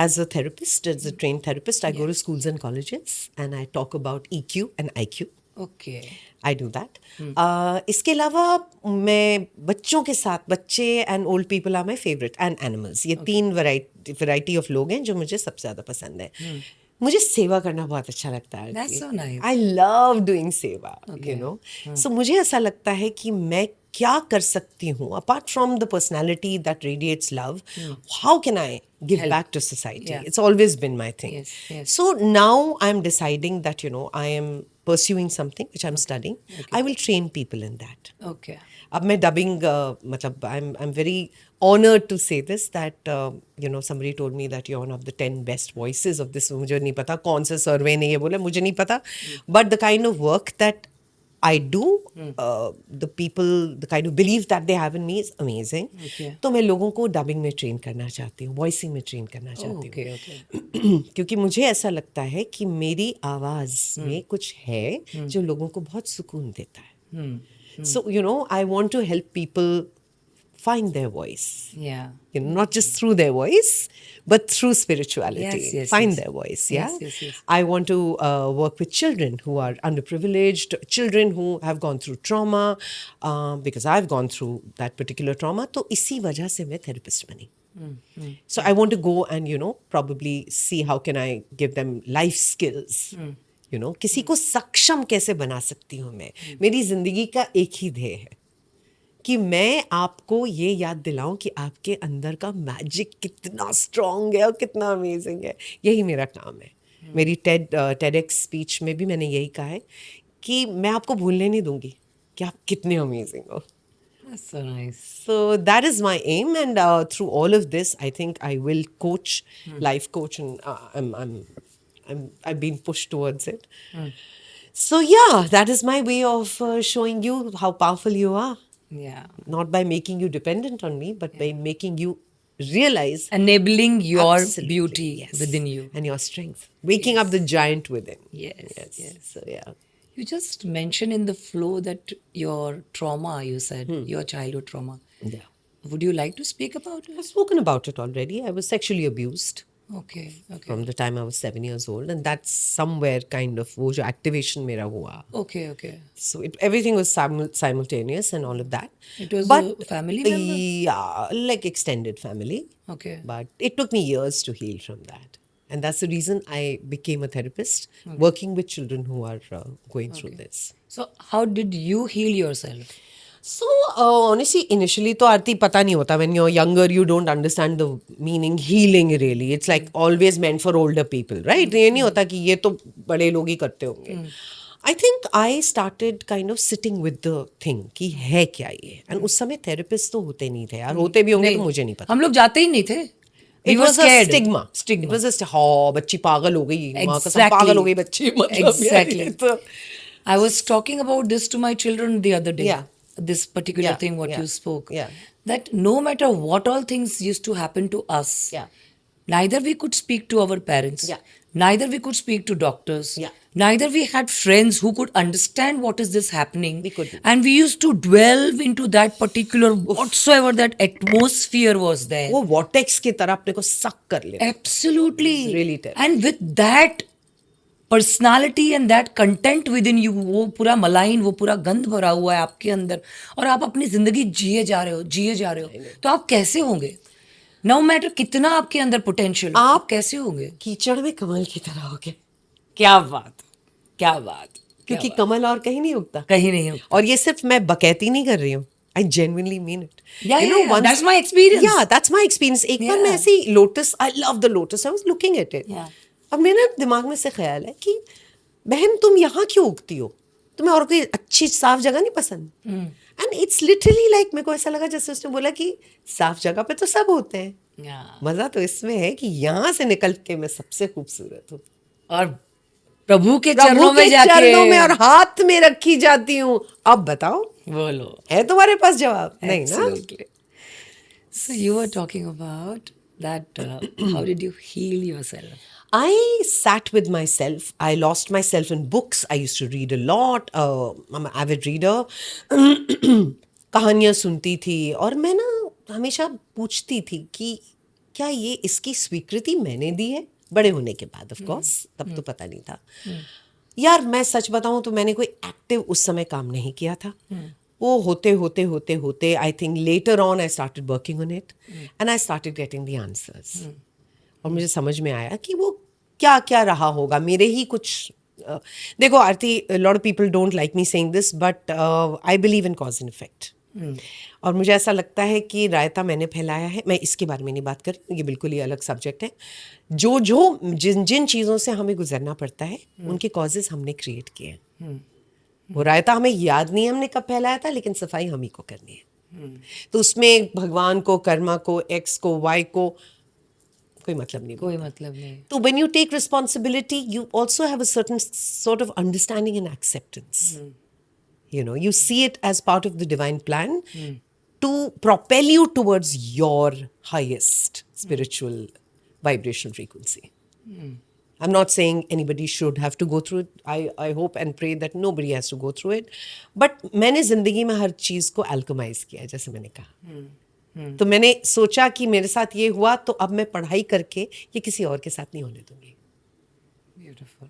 A: as a therapist, as a trained therapist, I go to schools and colleges and I talk about EQ and IQ.
B: Okay.
A: I do that. इसके अलावा मैं बच्चों के साथ, बच्चे and old people are my favourite, and animals, ये 3 variety of लोग हैं जो मुझे सबसे ज़्यादा पसंद है। मुझे सेवा करना बहुत अच्छा लगता है।
B: That's so nice.
A: I love doing सेवा, यू नो। सो मुझे ऐसा लगता है कि मैं क्या कर सकती हूँ apart from the personality that radiates love, how can I give back to society.
B: Yeah.
A: It's always been my thing.
B: Yes, yes.
A: So now I'm deciding that, you know, I am pursuing something which I'm studying. I will train people in that.
B: Okay.
A: अब मैं dubbing मतलब I'm very honored to say this that you know, somebody told me that you're one of the 10 best voices of this. मुझे नहीं पता कौन सा सर्वे ने ये बोला, मुझे नहीं पता, but the kind of work that I do, the people, the kind of belief that they have in me is amazing.
B: Okay.
A: तो मैं लोगों को डबिंग में ट्रेन करना चाहती हूँ, वॉइसिंग में ट्रेन करना चाहती हूँ।
B: Okay, okay.
A: क्योंकि मुझे ऐसा लगता है कि मेरी आवाज़ में कुछ है जो लोगों को बहुत सुकून देता है। So, you know, I want to help people find their voice.
B: Yeah.
A: You know, not just through their voice, but through spirituality.
B: Yes, yes,
A: Find
B: yes.
A: their voice, yeah?
B: Yes, yes, yes.
A: I want to work with children who are underprivileged, children who have gone through trauma, because I've gone through that particular trauma. तो इसी वजह से मैं therapist बनी. So I want to go and, you know, probably see how can I give them life skills. You know, किसी को सक्षम कैसे बना सकती हूँ मैं. मेरी जिंदगी का एक ही ध्येय है कि मैं आपको ये याद दिलाऊं कि आपके अंदर का मैजिक कितना स्ट्रॉन्ग है और कितना अमेजिंग है। यही मेरा काम है। मेरी टेडएक्स स्पीच में भी मैंने यही कहा है कि मैं आपको भूलने नहीं दूंगी कि आप कितने अमेजिंग हो।
B: That's so nice.
A: So that is my aim, and through all of this, I think I will coach, life coach, and I've been pushed towards it. So yeah, that is my way of showing you how powerful you are.
B: Yeah.
A: Not by making you dependent on me, but by making you realize
B: Enabling your
A: absolutely,
B: beauty
A: yes,
B: within you.
A: and your strength, waking up the giant within.
B: Yes, yes.
A: So yeah.
B: You just mentioned in the flow that your trauma, you said, your childhood trauma.
A: Yeah.
B: Would you like to speak about it?
A: I've spoken about it already. I was sexually abused
B: Okay, okay.
A: from the time I was 7 years old, and that's somewhere kind of वो जो activation मेरा हुआ.
B: Okay, okay.
A: So everything was simultaneous and all of that.
B: It was
A: but
B: a family member?
A: Yeah, like extended family.
B: Okay.
A: But it took me years to heal from that. And that's the reason I became a therapist, working with children who are going through this.
B: So how did you heal yourself?
A: So, honestly, initially, तो आरती पता नहीं होता. When you're younger, you don't understand the meaning healing really. It's like always meant for older people, right? ये नहीं होता कि ये तो बड़े लोग ही करते होंगे. I think I started kind of sitting with the thing कि है क्या ये. And उस समय therapist तो होते नहीं थे यार. होते भी होंगे तो मुझे नहीं पता.
B: हम लोग जाते ही नहीं थे. We
A: It
B: were
A: was a
B: scared.
A: stigma. It was just हाँ बच्ची पागल हो गई. माँ कसम
B: Exactly.
A: पागल हो गई बच्ची. मतलब
B: Exactly.
A: यार ये तो
B: I was talking about this to my children the other day.
A: Yeah.
B: This particular
A: Yeah,
B: thing, what
A: yeah,
B: you spoke.
A: yeah.
B: That no matter what all things used to happen to us,
A: Yeah.
B: neither we could speak to our parents.
A: Yeah.
B: neither we could speak to doctors,
A: Yeah.
B: neither we had friends who could understand what is this happening.
A: We couldn't.
B: And we used to delve into that particular whatsoever that atmosphere was there.
A: वो vortex की तरह अपने को suck कर लेता.
B: Absolutely.
A: It's really terrible.
B: And with that personality and that content with in you, वो पूरा malign, वो पूरा गंध भरा हुआ है आपके अंदर, और आप अपनी जिंदगी जिए जा रहे हो, तो आप कैसे होंगे? नो मैटर कितना आपके अंदर पोटेंशियल, आप कैसे होंगे?
A: कीचड़ में कमल की तरह हो गए.
B: क्या बात, क्या बात.
A: क्योंकि कमल और कहीं नहीं उगता.
B: कहीं नहीं उगता.
A: और ये सिर्फ मैं बकैती नहीं कर रही हूँ. I genuinely mean it.
B: Yeah, that's my experience.
A: Yeah, that's my experience. एक बार मैं ऐसी lotus, I love the lotus. I was looking at it.
B: Yeah.
A: अब मेरे दिमाग में से ख्याल है कि बहन तुम यहाँ क्यों उगती हो? तुम्हें और कोई अच्छी साफ जगह नहीं पसंद? एंड इट्स लिटरली लाइक, मेरे को ऐसा लगा जैसे उसने बोला कि साफ जगह पे तो सब होते हैं. मजा तो इसमें है कि यहाँ से निकल के मैं सबसे खूबसूरत हूँ
B: और प्रभु के चरणों में जाके,
A: चरणों में और हाथ में रखी जाती हूँ. अब बताओ,
B: बोलो,
A: है तुम्हारे पास जवाब? नहीं ना.
B: So you were talking about that, how did you heal yourself?
A: I sat with myself. I lost myself in books. I used to read a lot. I'm an avid reader. कहानियाँ सुनती थी और मैं ना हमेशा पूछती थी कि क्या ये इसकी स्वीकृति मैंने दी है? बड़े होने के बाद, ऑफ कोर्स, तब तो पता नहीं था. यार मैं सच बताऊं तो मैंने कोई एक्टिव उस समय काम नहीं किया था. वो होते I think later on I started working on it and I started getting the answers. और मुझे समझ में आया कि वो क्या क्या रहा होगा. मेरे ही कुछ देखो Aarti, lot of people don't like me saying this but I believe in cause and effect. और मुझे ऐसा लगता है कि रायता मैंने फैलाया है. मैं इसके बारे में नहीं बात कर रही, ये बिल्कुल ही अलग सब्जेक्ट है. जिन चीज़ों से हमें गुजरना पड़ता है उनके कॉजेज हमने क्रिएट किए हैं. वो रायता हमें याद नहीं हमने कब फैलाया था, लेकिन सफाई हम ही को करनी है. तो उसमें भगवान को, कर्मा को, एक्स को, वाई को कोई मतलब नहीं. तो when you take responsibility, you also have a certain sort of understanding and acceptance. You know, you see it as part of the divine plan to propel you towards your highest spiritual vibrational frequency. I'm not saying anybody should have to go through it. I hope and pray that nobody has to go through it. But मैंने जिंदगी में हर चीज़ को alchemize किया, जैसे मैंने कहा. तो मैंने सोचा कि मेरे साथ ये हुआ तो अब मैं पढ़ाई करके ये किसी और के साथ नहीं होने दूंगी.
B: Beautiful.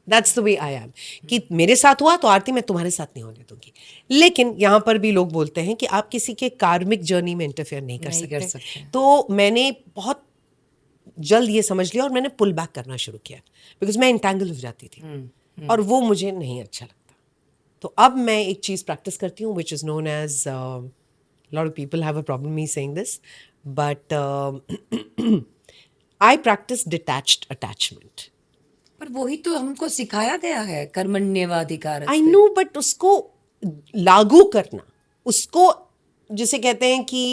A: That's the way I am. कि मेरे साथ हुआ तो आरती मैं तुम्हारे साथ नहीं होने दूंगी. लेकिन यहाँ पर भी लोग बोलते हैं कि आप किसी के कार्मिक जर्नी में इंटरफेयर नहीं कर सकते. तो मैंने बहुत जल्द ये समझ लिया और मैंने पुल बैक करना शुरू किया, बिकॉज मैं इंटैंगल हो जाती थी और वो मुझे नहीं अच्छा लगता. तो अब मैं एक चीज़ प्रैक्टिस करती हूँ which is known as, lot of people have a problem me saying this, but I practice detached attachment.
B: पर वही तो हमको सिखाया गया है, कर्मण्येवाधिकार.
A: I know, but उसको लागू करना, उसको जिसे कहते हैं कि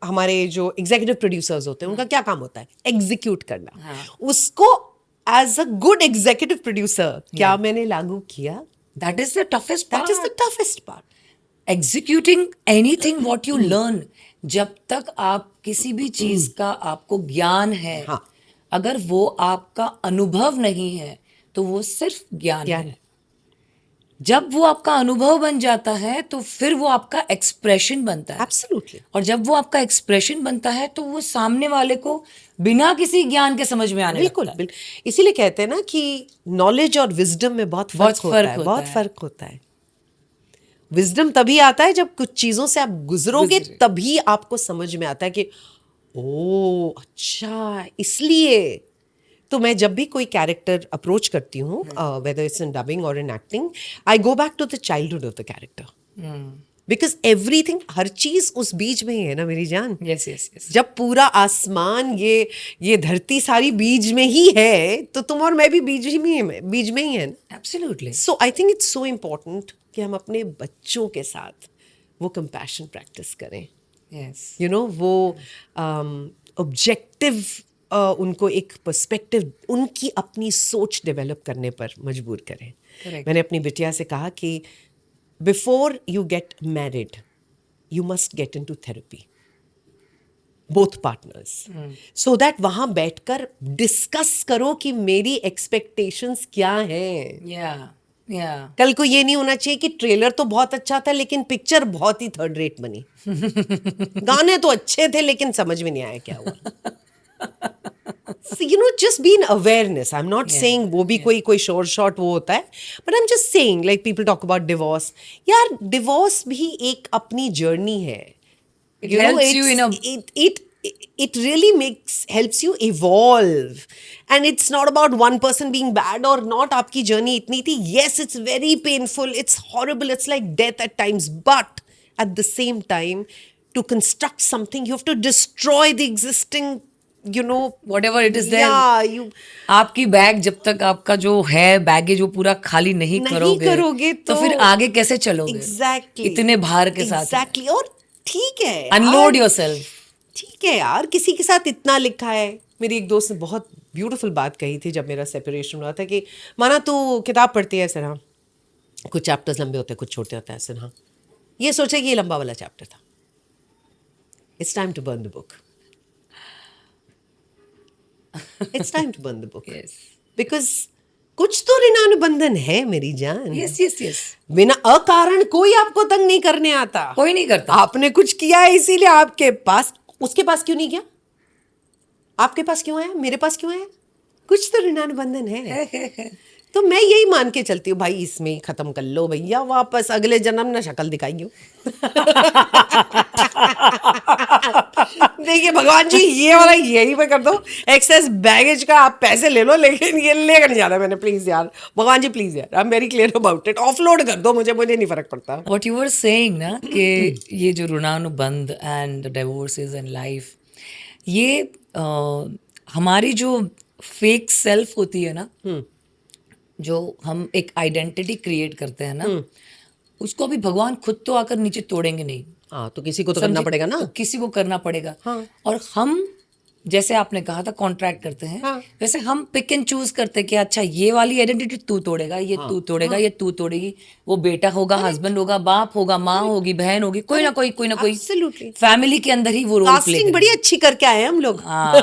A: हमारे जो एग्जीक्यूटिव प्रोड्यूसर्स होते हैं उनका क्या काम होता है? एग्जीक्यूट करना. उसको as a good executive producer क्या मैंने लागू किया?
B: That is the toughest part.
A: That is the toughest part.
B: Executing anything what you learn, जब तक आप किसी भी चीज का आपको ज्ञान है, अगर वो आपका अनुभव नहीं है तो वो सिर्फ ज्ञान है. जब वो आपका अनुभव बन जाता है तो फिर वो आपका एक्सप्रेशन बनता है.
A: Absolutely.
B: और जब वो आपका एक्सप्रेशन बनता है तो वो सामने वाले को बिना किसी ज्ञान के समझ में आने लगता है.
A: बिल्कुल. इसीलिए कहते हैं ना कि नॉलेज और विजडम में बहुत फर्क होता है. विजडम तभी आता है जब कुछ चीज़ों से आप गुजरोगे, तभी आपको समझ में आता है कि ओ अच्छा इसलिए. तो मैं जब भी कोई कैरेक्टर अप्रोच करती हूँ, वेदर इट्स इन डबिंग और in acting, I go back to the childhood of the character, because everything, हर चीज़ उस बीज में ही है ना मेरी जान.
B: yes, yes, yes.
A: जब पूरा आसमान, ये धरती सारी बीज में ही है, तो तुम और मैं भी बीज में ही है ना.
B: Absolutely.
A: So I think it's so important कि हम अपने बच्चों के साथ वो कंपैशन प्रैक्टिस करें.
B: yes.
A: यू नो, वो ऑब्जेक्टिव उनको एक पर्सपेक्टिव, उनकी अपनी सोच डेवलप करने पर मजबूर करें.
B: Correct.
A: मैंने अपनी बिटिया से कहा कि before you get married you must get into therapy. Both partners, so that वहां बैठकर डिस्कस करो कि मेरी एक्सपेक्टेशंस क्या हैं.
B: या
A: कल को ये नहीं होना चाहिए कि ट्रेलर तो बहुत अच्छा था लेकिन पिक्चर बहुत ही थर्ड रेट बनी. गाने तो अच्छे थे लेकिन समझ में नहीं आया क्या हुआ. Just be in awareness. I'm not saying वो भी कोई short short वो होता है, but I'm just saying like people talk about divorce. यार divorce भी एक अपनी journey है.
B: It helps you in a
A: it really helps you evolve, and it's not about one person being bad or not. आपकी journey इतनी थी. Yes, it's very painful. It's horrible. It's like death at times, but at the same time, to construct something, you have to destroy the existing.
B: whatever it is there.
A: Yeah,
B: आपकी bag जब तक आपका जो है baggage वो पूरा खाली नहीं करोगे
A: तो
B: फिर आगे कैसे चलोगे?
A: Exactly.
B: इतने भार के साथ.
A: Exactly. और ठीक है,
B: अनलोड योरसेल्फ.
A: ठीक है यार, किसी के साथ इतना लिखा है. मेरी एक दोस्त ने बहुत ब्यूटीफुल बात कही थी जब मेरा सेपरेशन हुआ था कि माना तू किताब पढ़ती है सर, हाँ कुछ चैप्टर्स लंबे होते हैं कुछ छोटे होते हैं सर, हाँ ये सोचे कि ये लंबा वाला चैप्टर था. It's time to burn the book. It's time to burn the book.
B: Yes.
A: Because कुछ तो ऋणानुबंधन है मेरी जान.
B: Yes.
A: बिना अकारण कोई आपको तंग नहीं करने आता.
B: कोई नहीं करता.
A: आपने कुछ किया है इसीलिए आपके पास. उसके पास क्यों नहीं गया? आपके पास क्यों आया? मेरे पास क्यों आया? कुछ तो ऋणानुबंधन है. तो मैं यही मान के चलती हूँ भाई, इसमें ही खत्म कर लो भैया, वापस अगले जन्म ना शक्ल दिखाइयो. देखिए भगवान जी ये वाला यही मैं कर दो. एक्सेस बैगेज का आप पैसे ले लो लेकिन ये लेकर नहीं जाना मैंने, प्लीज यार भगवान जी, प्लीज यार. I am very clear about it. Offload कर दो मुझे नहीं फर्क पड़ता.
B: व्हाट यू वर सेइंग ना कि ये जो ऋणानुबंध एंड डिवोर्सेस इन लाइफ, ये हमारी जो फेक सेल्फ होती है ना, जो हम एक आइडेंटिटी क्रिएट करते हैं ना, उसको भी भगवान खुद तो आकर नीचे तोड़ेंगे नहीं.
A: हाँ, तो किसी को तो करना पड़ेगा ना.
B: तो किसी को करना पड़ेगा.
A: हाँ.
B: और हम जैसे आपने कहा था कॉन्ट्रैक्ट करते हैं.
A: हाँ.
B: वैसे हम पिक एंड चूज करते हैं कि अच्छा ये वाली आइडेंटिटी तू तोड़ेगा, ये तू तोड़ेगा, ये तू तोड़ेगी. वो बेटा होगा, हस्बैंड होगा, बाप होगा, माँ होगी, बहन होगी, कोई ना कोई फैमिली के अंदर ही वो रोल प्ले
A: कास्टिंग बड़ी अच्छी करके आए हम लोग.
B: हाँ.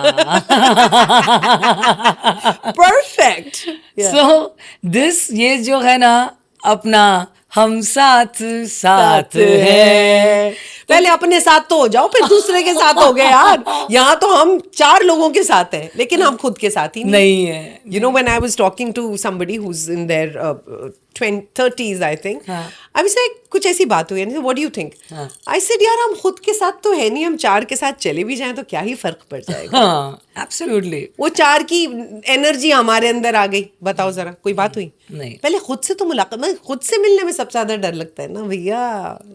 A: परफेक्ट.
B: सो दिस ये जो है ना अपना हम साथ साथ है.
A: पहले अपने साथ तो हो जाओ फिर दूसरे के साथ हो गए यार. यहाँ तो हम 4 लोगों के साथ हैं लेकिन हम खुद के साथ ही
B: नहीं है.
A: You know, when I was talking to somebody who's in their 30s, I think, I was like, कुछ ऐसी बात हुई. What do you think? I said, यार हम खुद के साथ तो है नहीं, हम 4 के साथ चले भी जाएं तो क्या ही फर्क पड़ जाएगा.
B: हाँ, absolutely.
A: वो 4 की एनर्जी हमारे अंदर आ गई. बताओ जरा, कोई बात हुई?
B: नहीं.
A: पहले खुद से तो मुलाकात, मैं खुद से मिलने में सबसे ज्यादा डर लगता है ना भैया.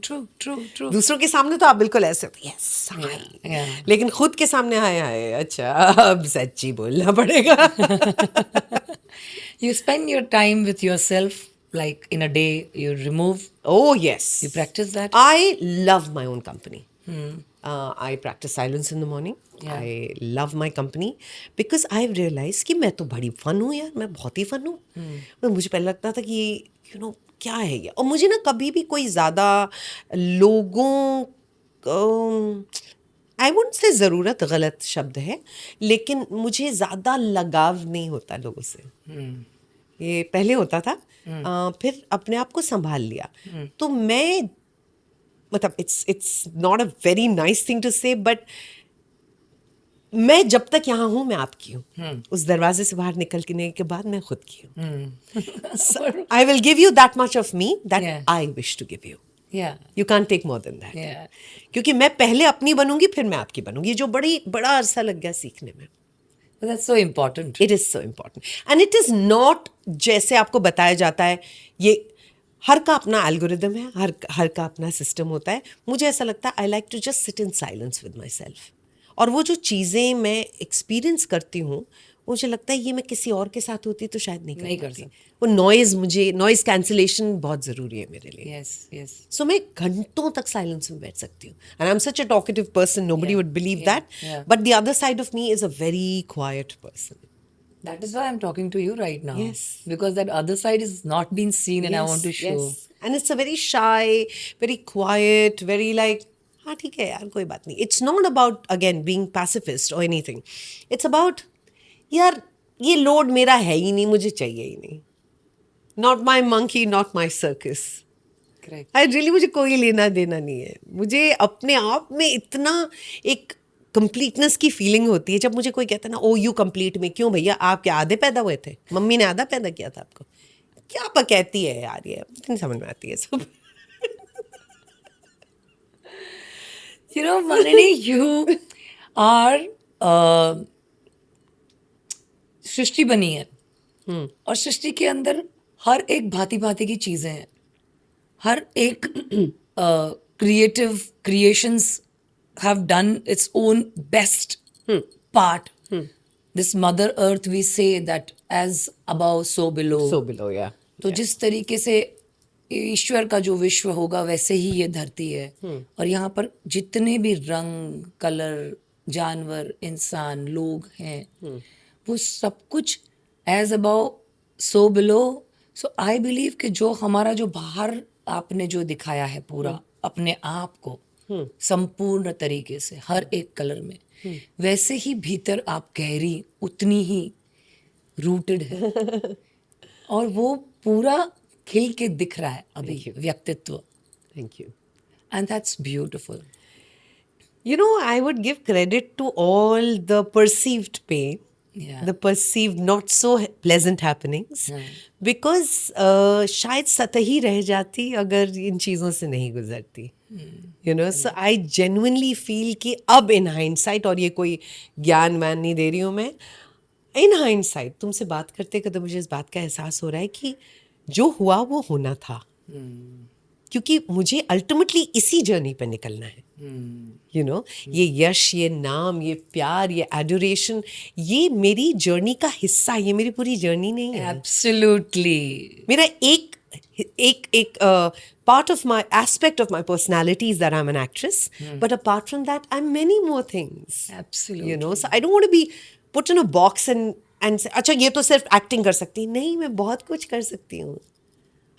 B: ट्रू.
A: दूसरों के सामने तो आप बिल्कुल ऐसे यस हाय, लेकिन खुद के सामने हाय हाय अच्छा अब सच्ची बोलना पड़ेगा.
B: You spend your time with yourself, like in a day you remove.
A: Oh yes.
B: You practice that?
A: I love my own company. I practice silence in the morning.
B: Yeah.
A: I love my company because I've realized कि मैं तो बड़ी fun हूँ यार, मैं बहुत ही fun हूँ. मुझे पहले लगता था कि क्या है ये, और मुझे ना कभी भी कोई ज़्यादा लोगों आई वुडंट से ज़रूरत गलत शब्द है, लेकिन मुझे ज़्यादा लगाव नहीं होता लोगों से. ये पहले होता था. फिर अपने आप को संभाल लिया. तो मैं मतलब it's not a very nice thing to say, but मैं जब तक यहाँ हूँ मैं आपकी हूँ. उस दरवाजे से बाहर निकलने के बाद मैं खुद की हूँ. I will give you that much of me that I wish to give you. You can take more than that. क्योंकि मैं पहले अपनी बनूंगी फिर मैं आपकी बनूंगी, जो बड़ा अरसा लग गया सीखने में.
B: That's so important.
A: It is so important. And it is not जैसे आपको बताया जाता है. ये हर का अपना एल्गोरिदम है, हर का अपना सिस्टम होता है. मुझे ऐसा लगता है I like to just sit in silence with myself. और वो जो चीज़ें मैं एक्सपीरियंस करती हूँ मुझे लगता है ये मैं किसी और के साथ होती तो शायद नहीं कर सकती. वो नॉइज कैंसिलेशन बहुत ज़रूरी है मेरे लिए.
B: yes.
A: सो मैं घंटों तक साइलेंस में बैठ सकती हूँ. And I am such a talkative person, nobody would believe that, but the other side of me is a very quite person.
B: That is why I'm talking to you right now.
A: Yes.
B: Because that other side is not being seen and I want to show.
A: And it's a very shy, very quiet, very like, हाँ ठीक है यार, कोई बात नहीं. It's not about again being pacifist और anything. It's about यार ये लोड मेरा है ही नहीं, मुझे चाहिए ही नहीं. Not my monkey, not my circus.
B: Correct.
A: I really, मुझे कोई लेना देना नहीं है. मुझे अपने आप में इतना एक कंप्लीटनेस की फीलिंग होती है जब मुझे कोई कहता है ना, ओ यू कंप्लीट में. क्यों भैया, आप क्या आधे पैदा हुए थे? मम्मी ने आधा पैदा किया था आपको? क्या कहती है यार, ये नहीं समझ में आती है सब.
B: You know, Manini, you are सृष्टि बनी है. और सृष्टि के अंदर हर एक भांति भांति की चीजें हैं. हर एक creative creations have done its own best part. This mother earth we say that as above so below.
A: So below, yeah.
B: तो जिस तरीके से ईश्वर का जो विश्व होगा वैसे ही ये धरती है. और यहाँ पर जितने भी रंग, कलर, जानवर, इंसान, लोग हैं, वो सब कुछ as above so below. So I believe कि जो हमारा जो बाहर आपने जो दिखाया है पूरा अपने आप को संपूर्ण तरीके से हर एक कलर में, वैसे ही भीतर आप गहरी उतनी ही रूटेड है. और वो पूरा खिल के दिख रहा है अभी व्यक्तित्व.
A: Thank you.
B: And that's beautiful.
A: You know, I would give credit to all the perceived pain,
B: Yeah.
A: the perceived not so pleasant happenings, because शायद सतही रह जाती अगर इन चीज़ों से नहीं गुजरती. You know, so I genuinely feel कि अब in hindsight, और ये कोई ज्ञान मान नहीं दे रही हूँ मैं, इन हाइंडसाइट तुमसे बात करते करते मुझे इस बात का एहसास हो रहा है कि जो हुआ वो होना था. क्योंकि मुझे अल्टीमेटली इसी जर्नी पे निकलना है. यू नो, ये यश, ये नाम, ये प्यार, ये एडोरेशन, ये मेरी जर्नी का हिस्सा है. ये मेरी पूरी जर्नी नहीं है.
B: एब्सोल्युटली.
A: मेरा एक part of my aspect of my personality is that I'm an actress, but apart from that I'm many more things.
B: Absolutely.
A: You know, so I don't want to be put in a box and say, अच्छा ये तो सिर्फ acting कर सकती. नहीं, मैं बहुत कुछ कर सकती हूँ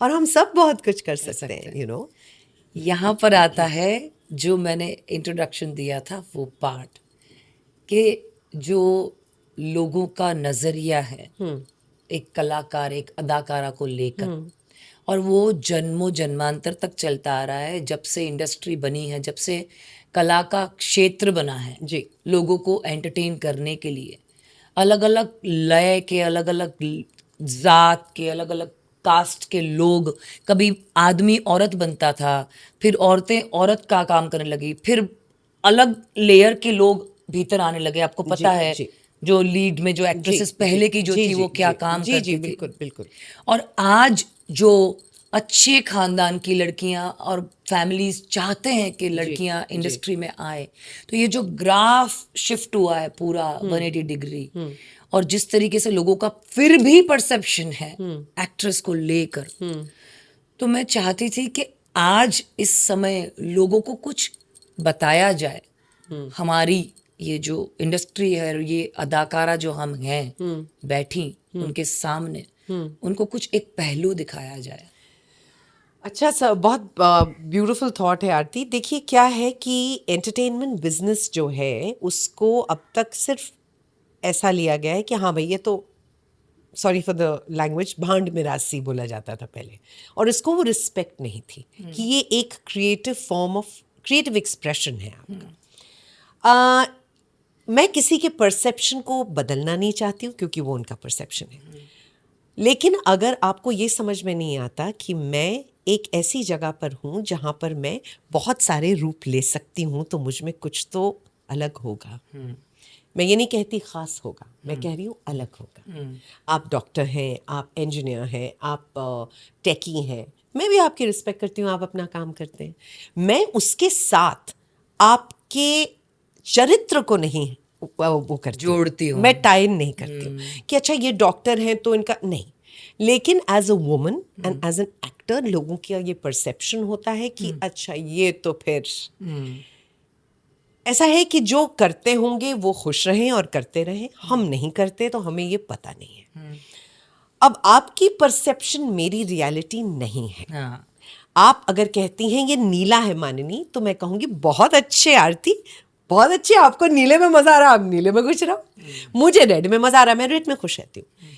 A: और हम सब बहुत कुछ कर सकते हैं. यू नो,
B: यहाँ पर आता है जो मैंने इंट्रोडक्शन दिया था वो पार्ट कि जो लोगों का नजरिया है एक कलाकार, एक अदाकारा को लेकर, और वो जन्मों जन्मांतर तक चलता आ रहा है. जब से इंडस्ट्री बनी है, जब से कला का क्षेत्र बना है
A: जी,
B: लोगों को एंटरटेन करने के लिए, अलग अलग लय के, अलग अलग जात के, अलग अलग कास्ट के लोग, कभी आदमी औरत बनता था, फिर औरतें औरत का काम करने लगी, फिर अलग लेयर के लोग भीतर आने लगे. आपको पता है
A: जी.
B: जो लीड में जो एक्ट्रेसेस पहले की जो थी वो क्या काम करती थी.
A: बिल्कुल बिल्कुल.
B: और आज जो अच्छे खानदान की लड़कियां और फैमिलीज चाहते हैं कि लड़कियां इंडस्ट्री में आए, तो ये जो ग्राफ शिफ्ट हुआ है पूरा 180 डिग्री, और जिस तरीके से लोगों का फिर भी परसेप्शन है एक्ट्रेस को लेकर, तो मैं चाहती थी कि आज इस समय लोगों को कुछ बताया जाए. हमारी ये जो इंडस्ट्री है, ये अदाकारा जो हम हैं बैठी उनके सामने, उनको कुछ एक पहलू दिखाया जाए.
A: अच्छा सर, बहुत ब्यूटीफुल थॉट है आरती. देखिए क्या है कि एंटरटेनमेंट बिजनेस जो है उसको अब तक सिर्फ ऐसा लिया गया है कि हाँ भाई ये तो, सॉरी फॉर द लैंग्वेज, भांड मिरासी बोला जाता था पहले, और इसको वो रिस्पेक्ट नहीं थी कि ये एक creative form of creative expression है आपका. मैं किसी के परसेप्शन को बदलना नहीं चाहती हूँ क्योंकि वो उनका परसेप्शन है. लेकिन अगर आपको ये समझ में नहीं आता कि मैं एक ऐसी जगह पर हूँ जहाँ पर मैं बहुत सारे रूप ले सकती हूँ, तो मुझ में कुछ तो अलग होगा. मैं ये नहीं कहती खास होगा, मैं कह रही हूँ अलग होगा. आप डॉक्टर हैं, आप इंजीनियर हैं, आप टेकी हैं, मैं भी आपकी रिस्पेक्ट करती हूँ, आप अपना काम करते हैं. मैं उसके साथ आपके चरित्र को नहीं वो करती,
B: जोड़ती हूँ,
A: मैं टाइन नहीं करती हूँ कि अच्छा ये डॉक्टर हैं तो इनका नहीं. लेकिन as a woman and as an actor लोगों का ये परसेप्शन होता है कि अच्छा ये तो फिर ऐसा है कि जो करते होंगे वो खुश रहें और करते रहें, हम नहीं करते तो हमें ये पता नहीं है. अब आपकी परसेप्शन मेरी रियलिटी नहीं है.
B: हाँ.
A: आप अगर कहती हैं ये नीला है माननी, तो मैं कहूँगी बहुत अच्छे आरती, बहुत अच्छे, आपको नीले में मजा आ रहा, आप नीले में खुश रहो, मुझे रेड में मजा आ रहा, मैं रेड में खुश रहती हूँ।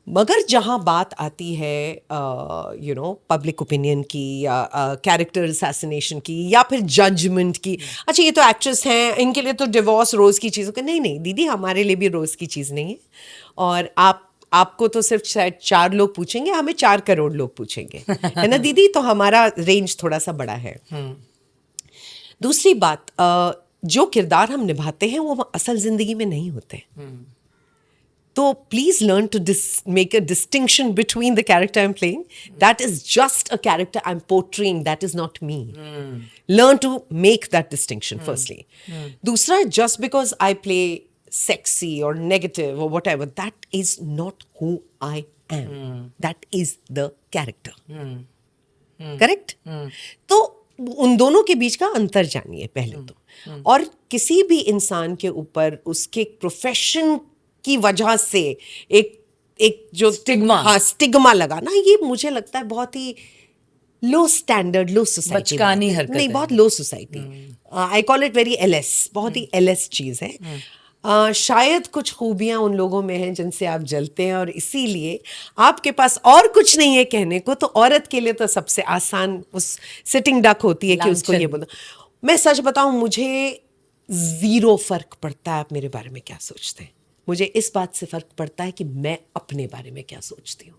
A: मगर जहाँ बात आती है पब्लिक ओपिनियन की या कैरेक्टर असैसिनेशन की या फिर जजमेंट की, अच्छा ये तो एक्ट्रेस हैं, इनके लिए तो डिवोर्स रोज़ की चीज़, नहीं नहीं दीदी, हमारे लिए भी रोज़ की चीज़ नहीं है। और आपको तो सिर्फ शायद 4 लोग पूछेंगे, हमें 4 करोड़ लोग पूछेंगे, है ना दीदी, तो हमारा रेंज थोड़ा सा बड़ा है। दूसरी बात, जो किरदार हम निभाते हैं वो असल जिंदगी में नहीं होते। तो please learn to make a distinction between the character I am playing, that is just a character I am portraying, that is not me. Learn to make that distinction firstly. दूसरा, just because I play sexy or negative or whatever, that is not who I am. That is the character. Correct? तो उन दोनों के बीच का अंतर जानिए पहले तो। और किसी भी इंसान के ऊपर उसके प्रोफेशन की वजह से एक जो
B: स्टिग्मा,
A: हाँ स्टिग्मा लगाना, ये मुझे लगता है बहुत ही लो स्टैंडर्ड, लो सोसाइटी,
B: बचकानी हरकत
A: नहीं,
B: है।
A: बहुत low society. I call it very LS, बहुत ही एलएस चीज़ है। शायद कुछ खूबियां उन लोगों में हैं जिनसे आप जलते हैं, और इसीलिए आपके पास और कुछ नहीं है कहने को, तो औरत के लिए तो सबसे आसान उस सिटिंग डक होती है कि उसको ये बोलो। मैं सच बताऊं, मुझे 0 फर्क पड़ता है आप मेरे बारे में क्या सोचते हैं। मुझे इस बात से फर्क पड़ता है कि मैं अपने बारे में क्या सोचती हूँ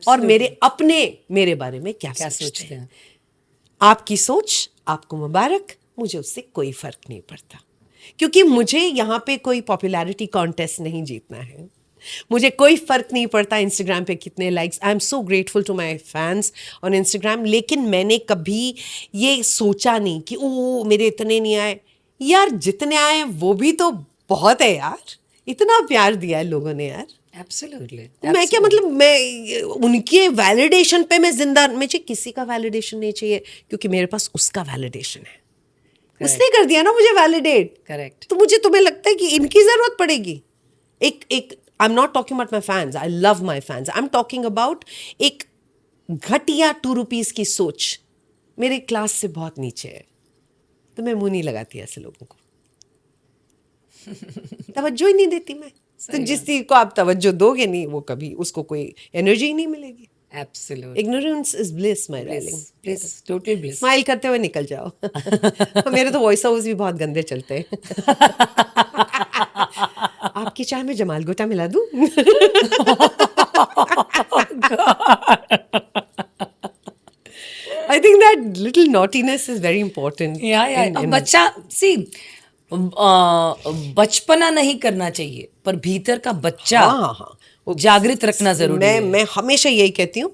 A: और मेरे अपने मेरे बारे में क्या सोचते हैं। आपकी सोच आपको मुबारक, मुझे उससे कोई फर्क नहीं पड़ता, क्योंकि मुझे यहाँ पे कोई पॉपुलैरिटी कॉन्टेस्ट नहीं जीतना है। मुझे कोई फर्क नहीं पड़ता इंस्टाग्राम पे कितने likes, I am so grateful to my fans on Instagram, लेकिन मैंने कभी ये सोचा नहीं कि ओ मेरे इतने नहीं आए। यार जितने आए वो भी तो बहुत है यार, इतना प्यार दिया है लोगों ने यार।
B: एब्सोल्युटली।
A: मैं क्या मतलब, मैं उनके वैलिडेशन पे मैं जिंदा, मुझे किसी का वैलिडेशन नहीं चाहिए, क्योंकि मेरे पास उसका वैलिडेशन है। उसने कर दिया ना मुझे वैलिडेट।
B: करेक्ट।
A: तो मुझे, तुम्हें लगता है कि इनकी जरूरत पड़ेगी? एक आई am not talking about my fans, I love my fans, I am talking about एक घटिया 2 रुपीज की सोच मेरे क्लास से बहुत नीचे है, तो मैं मुंह नहीं लगाती ऐसे लोगों को। तवज्जो ही नहीं देती मैं। तो जिस चीज को आप तवज्जो दोगे नहीं, वो कभी उसको कोई एनर्जी ही नहीं मिलेगी।
B: Absolutely.
A: Ignorance is bliss, my darling.
B: Bliss, total bliss.
A: Smile करते हुए निकल जाओ। मेरे तो वॉइस ओवर्स भी बहुत गंदे चलते हैं। आपकी चाय में जमाल गोटा मिला दूं? I think that little naughtiness is very important.
B: अब बच्चा बचपना नहीं करना चाहिए, पर भीतर का बच्चा
A: हाँ
B: जागृत रखना जरूरी है।
A: मैं हमेशा यही कहती हूँ,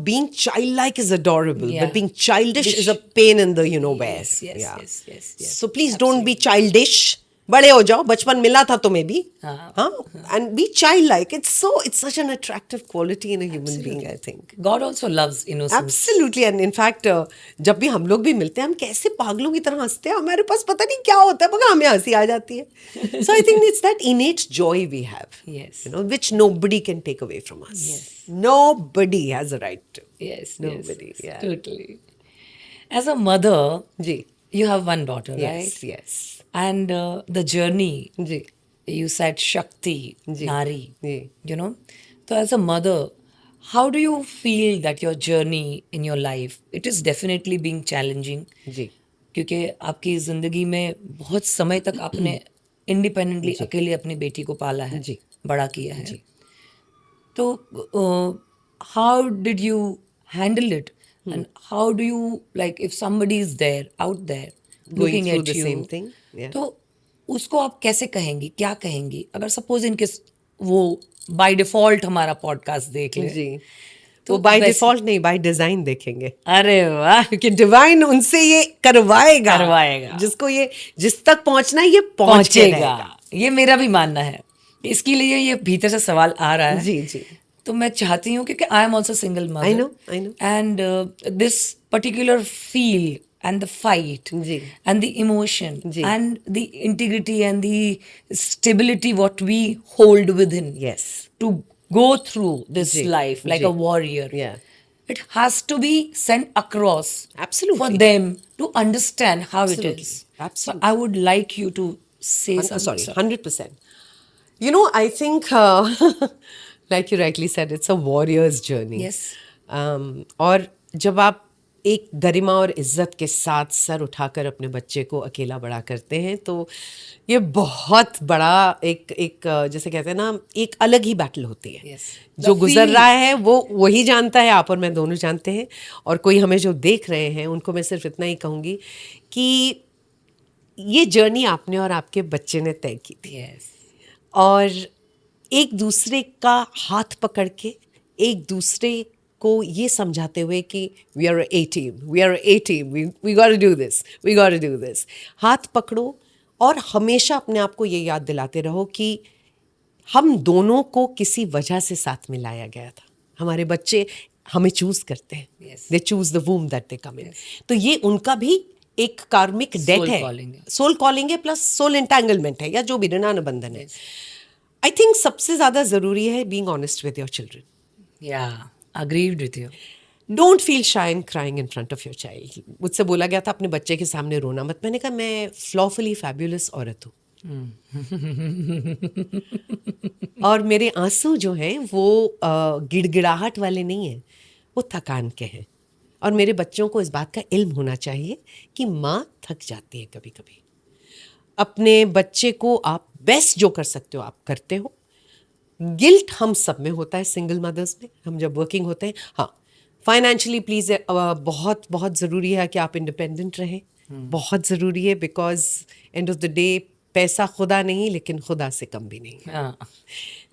A: being childlike is adorable, but being childish is a pain in the where.
B: Yes.
A: So please don't be childish. बड़े हो जाओ, बचपन मिला था तुम्हें भी, हाँ, and be childlike. It's such an attractive quality in a human being, I think.
B: God also loves innocence.
A: Absolutely, and in fact, जब भी हम लोग भी मिलते हैं, हम कैसे पागलों की तरह हंसते हैं, हमारे पास पता नहीं क्या होता है, मगर हमें हंसी आ जाती है. So I think it's that innate joy we have,
B: Yes.
A: which nobody can take away from us. Yes. Nobody has a right to.
B: Yes.
A: Nobody.
B: Yes,
A: Yeah.
B: totally. As a mother,
A: ji.
B: you have one daughter, right?
A: Yes.
B: And the journey,
A: ji.
B: you said Shakti, Nari,
A: ji.
B: So as a mother, how do you feel that your journey in your life, it is definitely being challenging?
A: जी.
B: क्योंकि आपकी ज़िंदगी में बहुत समय तक आपने independently अकेले अपनी बेटी को पाला है,
A: जी.
B: बड़ा किया है. तो how did you handle it? And how do you, like, if somebody is there, out there,
A: Going
B: looking
A: through
B: at
A: the
B: you,
A: same thing. Yeah.
B: तो उसको आप कैसे कहेंगी, क्या कहेंगी? अगर सपोज इनके वो बाय डिफॉल्ट हमारा पॉडकास्ट देख ले,
A: जी. तो बाय डिफॉल्ट नहीं, बाय डिजाइन देखेंगे.
B: अरे वाह,
A: क्योंकि डिवाइन उनसे ये करवाएगा जिसको ये जिस तक पहुंचना है, ये पहुंचेगा.
B: ये मेरा भी मानना है. इसके लिए ये भीतर से सवाल आ रहा है.
A: जी.
B: तो मैं चाहती हूँ, क्योंकि I am also single mother.
A: I know.
B: And this particular feel and the fight
A: जी.
B: and the emotion
A: जी.
B: and the integrity and the stability what we hold within
A: Yes.
B: to go through this
A: जी.
B: life like
A: जी.
B: a warrior.
A: Yeah.
B: It has to be sent across
A: Absolutely.
B: for them to understand how
A: Absolutely.
B: it is.
A: Absolutely.
B: So I would like you to say something.
A: Sorry, 100%. You know, I think, like you rightly said, it's a warrior's journey.
B: Yes.
A: और जब आप एक गरिमा और इज्जत के साथ sir उठाकर अपने बच्चे को अकेला बड़ा करते हैं तो ये बहुत बड़ा एक जैसे कहते हैं ना, एक अलग ही बैटल होती है.
B: Yes.
A: जो
B: The
A: गुजर
B: feel-
A: रहा है वो वही जानता है, आप और मैं दोनों जानते हैं. और कोई हमें जो देख रहे हैं उनको मैं सिर्फ इतना ही कहूँगी कि ये जर्नी आपने और आपके बच्चे ने तय की थी.
B: Yes.
A: और एक दूसरे का हाथ पकड़ के एक दूसरे को ये समझाते हुए कि we are a team, we got to do this, हाथ पकड़ो और हमेशा अपने आप को ये याद दिलाते रहो कि हम दोनों को किसी वजह से साथ में लाया गया था. हमारे बच्चे हमें चूज करते हैं.
B: Yes.
A: They choose the womb that they come in. तो ये उनका भी एक कार्मिक डेट
B: Soul
A: है,
B: calling है.
A: सोल कॉलिंग है, प्लस सोल एंटेंगलमेंट है, या जो भी ऋणानुबंधन बंधन है. आई थिंक सबसे ज्यादा जरूरी है being honest with your children.
B: Yeah. Agreed with you.
A: Don't feel shy in crying in front of your child. मुझसे बोला गया था अपने बच्चे के सामने रोना मत. मैंने कहा मैं फ्लॉफुली फैब्युलस औरत हूँ. और मेरे आंसू जो हैं वो गिड़गिड़ाहट वाले नहीं हैं, वो थकान के हैं. और मेरे बच्चों को इस बात का इल्म होना चाहिए कि माँ थक जाती है कभी कभी. अपने बच्चे को आप बेस्ट जो कर सकते हो आप करते हो. गिल्ट हम सब में होता है, सिंगल मदर्स में, हम जब वर्किंग होते हैं. हाँ, फाइनेंशियली प्लीज़ बहुत बहुत ज़रूरी है कि आप इंडिपेंडेंट रहें. बहुत ज़रूरी है, because end of the day पैसा खुदा नहीं, लेकिन खुदा से कम भी नहीं.
B: हाँ.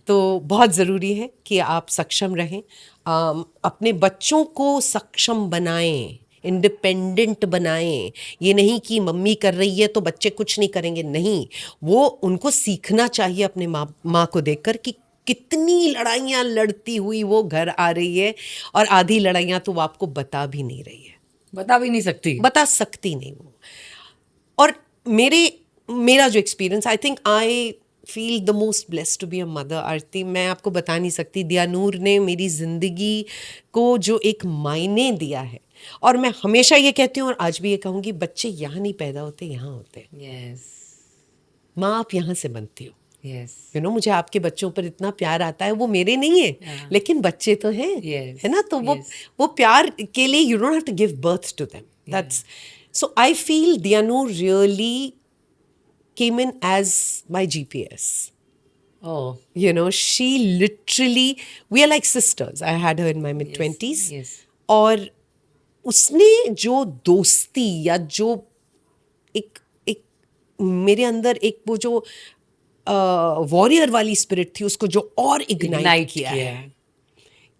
A: तो बहुत ज़रूरी है कि आप सक्षम रहें. अपने बच्चों को सक्षम बनाएं, इंडिपेंडेंट बनाएं. ये नहीं कि मम्मी कर रही है तो बच्चे कुछ नहीं करेंगे. नहीं, वो उनको सीखना चाहिए अपने माँ को देखकर कि कितनी लड़ाइयाँ लड़ती हुई वो घर आ रही है, और आधी लड़ाइयाँ तो वो आपको बता भी नहीं रही है.
B: बता भी नहीं सकती.
A: बता सकती नहीं वो. और मेरा जो experience, I think I feel the most blessed to be a mother. Aarti, मैं आपको बता नहीं सकती, दियानूर ने मेरी ज़िंदगी को जो एक मायने दिया है. और मैं हमेशा ये कहती हूँ और आज भी ये कहूँगी, बच्चे यहाँ नहीं पैदा होते, यहाँ होते हैं.
B: Yes.
A: माँ आप यहाँ से बनती हो.
B: Yes.
A: यू नो, मुझे आपके बच्चों पर इतना प्यार आता है, वो मेरे नहीं है, लेकिन बच्चे तो हैं.
B: Yes.
A: है ना. तो
B: Yes.
A: वो प्यार के लिए you don't have to give birth to them. That's so I feel Diyanoor really came in as my GPS.
B: Oh.
A: You know, she literally, we are like sisters. I had her in my mid-20s.
B: Yes.
A: और उसने जो दोस्ती या जो एक मेरे अंदर एक वो जो वॉरियर वाली स्पिरिट थी, उसको जो और इग्नाइट किया है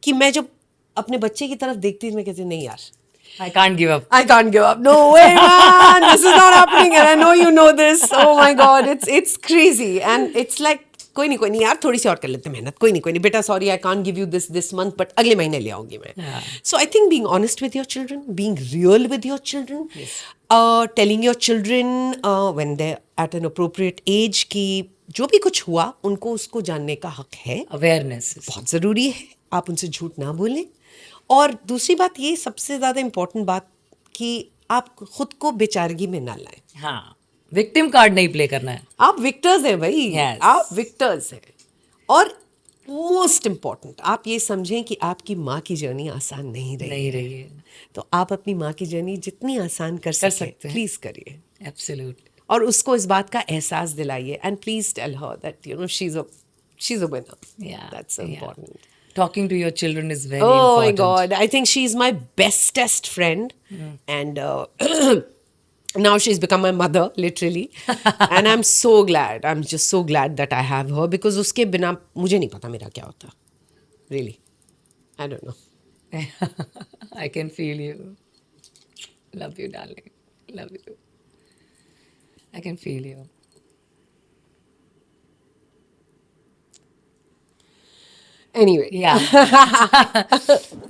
A: कि मैं जब अपने बच्चे की तरफ देखती थी, मैं कहती नहीं यार,
B: I can't give up.
A: I can't give up. No way, man. This is not happening, and I know you know this. Oh my God, it's crazy, and it's like कोई नहीं यार, थोड़ी सी और कर लेते मेहनत. कोई नहीं बेटा, sorry I can't give you this month, but अगले महीने ले आऊंगी मैं. So I think being honest with your children, being real with your children, telling your children when they're at an appropriate age कि जो भी कुछ हुआ उनको उसको जानने का हक है.
B: Awareness.
A: बहुत ज़रूरी है. आप उनसे झूठ ना बोलें. और दूसरी बात, ये सबसे ज़्यादा इम्पोर्टेंट बात, कि आप खुद को बेचारगी में ना लाएं.
B: हाँ, विक्टिम कार्ड नहीं प्ले करना है.
A: आप विक्टर्स हैं भाई.
B: Yes.
A: आप विक्टर्स हैं. और मोस्ट इम्पॉर्टेंट, आप ये समझें कि आपकी माँ की जर्नी आसान नहीं रही है. तो आप अपनी माँ की जर्नी जितनी आसान कर सकते हैं, प्लीज़ करिए.
B: Absolutely.
A: और उसको इस बात का एहसास दिलाइए. And please tell her that you know she is a winner.
B: Yeah.
A: That's
B: Yeah.
A: Important.
B: Talking to your children is very
A: Oh my
B: important.
A: God, I think she's my bestest friend, and now she's become my mother, literally. And I'm so glad. I'm just so glad that I have her, because उसके बिना मुझे नहीं पता मेरा क्या होता. Really, I don't know.
B: I can feel you. Love you, darling. Love you. I can feel you.
A: Anyway,
B: Yeah.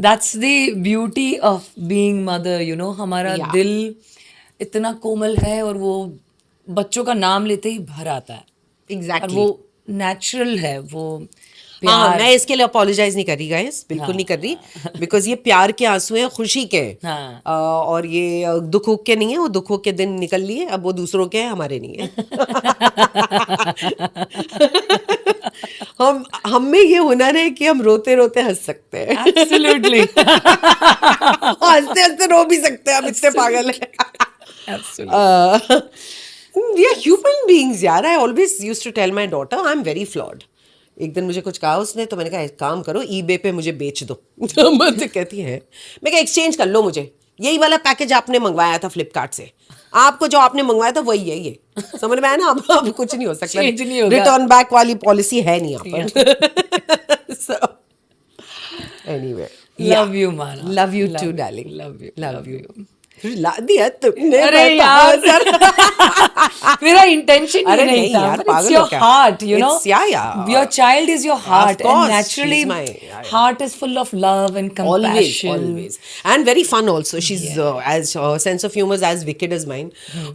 B: That's the beauty of being mother, you know. हमारा
A: Yeah.
B: दिल इतना कोमल है और वो बच्चों का नाम लेते ही भर आता है.
A: exactly.
B: और वो नेचुरल है, वो
A: हाँ,
B: प्यार।
A: मैं इसके लिए अपोलोजाइज नहीं कर रही गाइस, बिल्कुल नहीं कर रही, बिकॉज ये प्यार के आंसू हैं, खुशी के हैं।
B: हाँ।
A: और ये दुखों के नहीं है, वो दुखों के दिन निकल लिए, अब वो दूसरों के हैं, हमारे नहीं है। हम में ये हुनर है कि हम रोते रोते हंस सकते हैं।
B: एब्सोल्युटली।
A: हंसते हंसते रो भी सकते हैं, हम इतने पागल हैं। We are human beings यार। I always used to tell my daughter I'm very flawed. एक दिन मुझे कुछ कहा उसने, तो मैंने कहा एक काम करो, eBay पे मुझे बेच दो। तो मुझे कहती है, मैं कहा एक्सचेंज कर लो मुझे, यही वाला पैकेज आपने मंगवाया था फ्लिपकार्ट से, आपको जो आपने मंगवाया था वही है ये। समझ में आया ना? अब कुछ नहीं हो सकता,
B: Change नहीं होगा।
A: रिटर्न बैक वाली पॉलिसी है नहीं यहाँ पर। So, anyway,
B: लव यू माना।
A: love you too, darling.
B: Love you.
A: Love you. ला दिया तुमने,
B: अरे
A: मैं तो
B: यार।
A: सर।
B: मेरा इंटेंशन
A: अरे
B: ये नहीं
A: नहीं
B: था,
A: यार,
B: but it's
A: पागल
B: your
A: हो क्या?
B: heart, you know.
A: It's- yeah.
B: Your child is your heart,
A: Of course,
B: and naturally,
A: she's my-
B: heart is full of love and compassion.
A: Always. And very fun also. She's as sense of humor is as wicked as mine.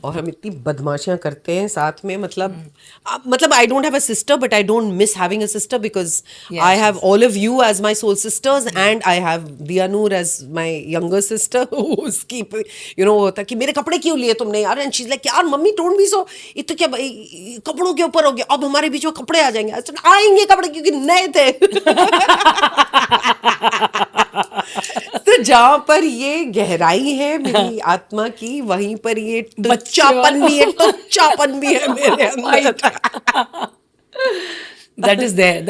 A: और हम इतनी बदमाशियां करते हैं साथ में, मतलब I don't have a sister, but I don't miss having a sister because
B: Yeah,
A: I have all of you as my soul sisters, and I have Diya Noor as my younger sister, उसकी होता कि मेरे कपड़े क्यों लिए तुमने यार, and she is like यार मम्मी डोंट बी सो, ये तो क्या कपड़ों के ऊपर हो गया, अब हमारे बीच में कपड़े आ जाएंगे। आएंगे कपड़े क्योंकि नए थे। तो जहां पर ये गहराई है मेरी आत्मा की, वहीं पर ये टुच्चापन भी है, टुच्चापन भी है मेरे अंदर।
B: That is there.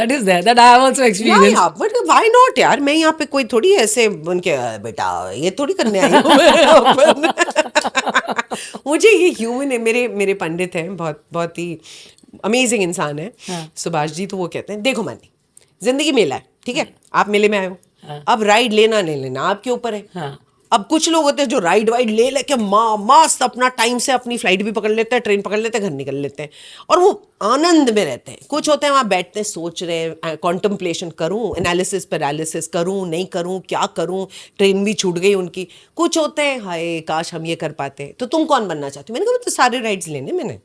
B: That I have also experienced.
A: या बट व्हाई नॉट यार, मैं यहाँ पे कोई थोड़ी ऐसे उनके बेटा ये थोड़ी करने आई हूँ मैं। मुझे ये ह्यूमन है, मेरे पंडित हैं, बहुत बहुत ही अमेजिंग इंसान है, सुभाष जी। तो वो कहते हैं देखो मानी, जिंदगी मेला है, ठीक है, आप मेले में आए हो, अब राइड लेना नहीं लेना आपके ऊपर है। अब कुछ लोग होते हैं जो राइड वाइड ले लेके मस्त अपना टाइम से अपनी फ्लाइट भी पकड़ लेते हैं, ट्रेन पकड़ लेते हैं, घर निकल लेते हैं, और वो आनंद में रहते हैं। कुछ होते हैं वहाँ बैठते हैं, सोच रहे हैं, कॉन्टम्पलेशन करूँ, एनालिसिस पैरालिसिस करूँ, नहीं करूँ, क्या करूँ, ट्रेन भी छूट गई उनकी। कुछ होते हैं हाय काश हम ये कर पाते। तो तुम कौन बनना चाहती हो? मैंने कहा तो सारे राइड्स लेने मैं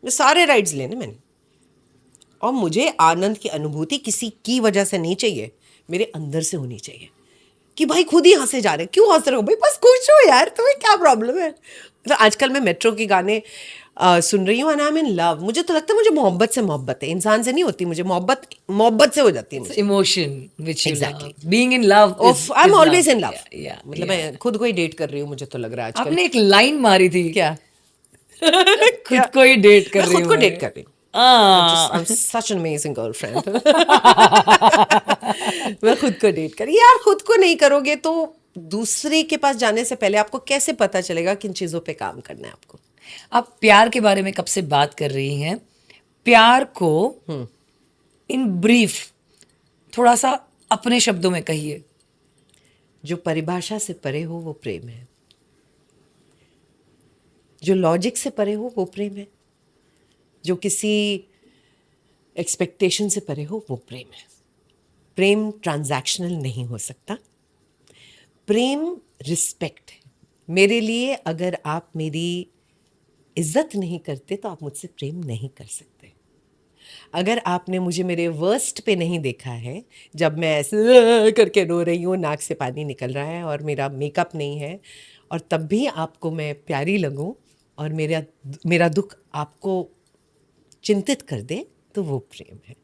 A: सारे राइड्स लेने मैंने, और मुझे आनंद की अनुभूति किसी की वजह से नहीं चाहिए, मेरे अंदर से होनी चाहिए कि भाई खुद ही हंसे जा रहे, क्यों हंस रहे हो भाई, बस खुश हो यार, तुम्हें क्या प्रॉब्लम है। मतलब आजकल मैं मेट्रो के गाने सुन रही हूँ, and I M in love. मुझे तो लगता है मुझे मोहब्बत से मोहब्बत है, इंसान से नहीं होती, मुझे मोहब्बत से हो जाती है मुझे।
B: Emotion which you
A: Exactly.
B: love. Being in love is
A: I am
B: is
A: always
B: love.
A: In love.
B: Yeah,
A: मतलब
B: yeah.
A: मैं खुद को ही डेट कर रही हूँ, मुझे तो लग रहा है आजकल।
B: आपने एक लाइन मारी थी,
A: क्या?
B: खुद को ही डेट कर
A: मैं
B: रही
A: खुद
B: हूँ
A: को
B: मैं।
A: डेट कर रही हूँ। I'm such an amazing girlfriend. मैं खुद को डेट कर, यार खुद को नहीं करोगे तो दूसरे के पास जाने से पहले आपको कैसे पता चलेगा किन चीजों पे काम करना है आपको।
B: आप प्यार के बारे में कब से बात कर रही हैं? प्यार को इन ब्रीफ थोड़ा सा अपने शब्दों में कहिए।
A: जो परिभाषा से परे हो वो प्रेम है, जो लॉजिक से परे हो वो प्रेम है, जो किसी एक्सपेक्टेशन से परे हो वो प्रेम है। प्रेम ट्रांजैक्शनल नहीं हो सकता, प्रेम रिस्पेक्ट है। मेरे लिए अगर आप मेरी इज्जत नहीं करते तो आप मुझसे प्रेम नहीं कर सकते। अगर आपने मुझे मेरे वर्स्ट पे नहीं देखा है, जब मैं ऐसे करके रो रही हूँ, नाक से पानी निकल रहा है और मेरा मेकअप नहीं है, और तब भी आपको मैं प्यारी लगूँ और मेरा दुख आपको चिंतित कर दे, तो वो प्रेम है।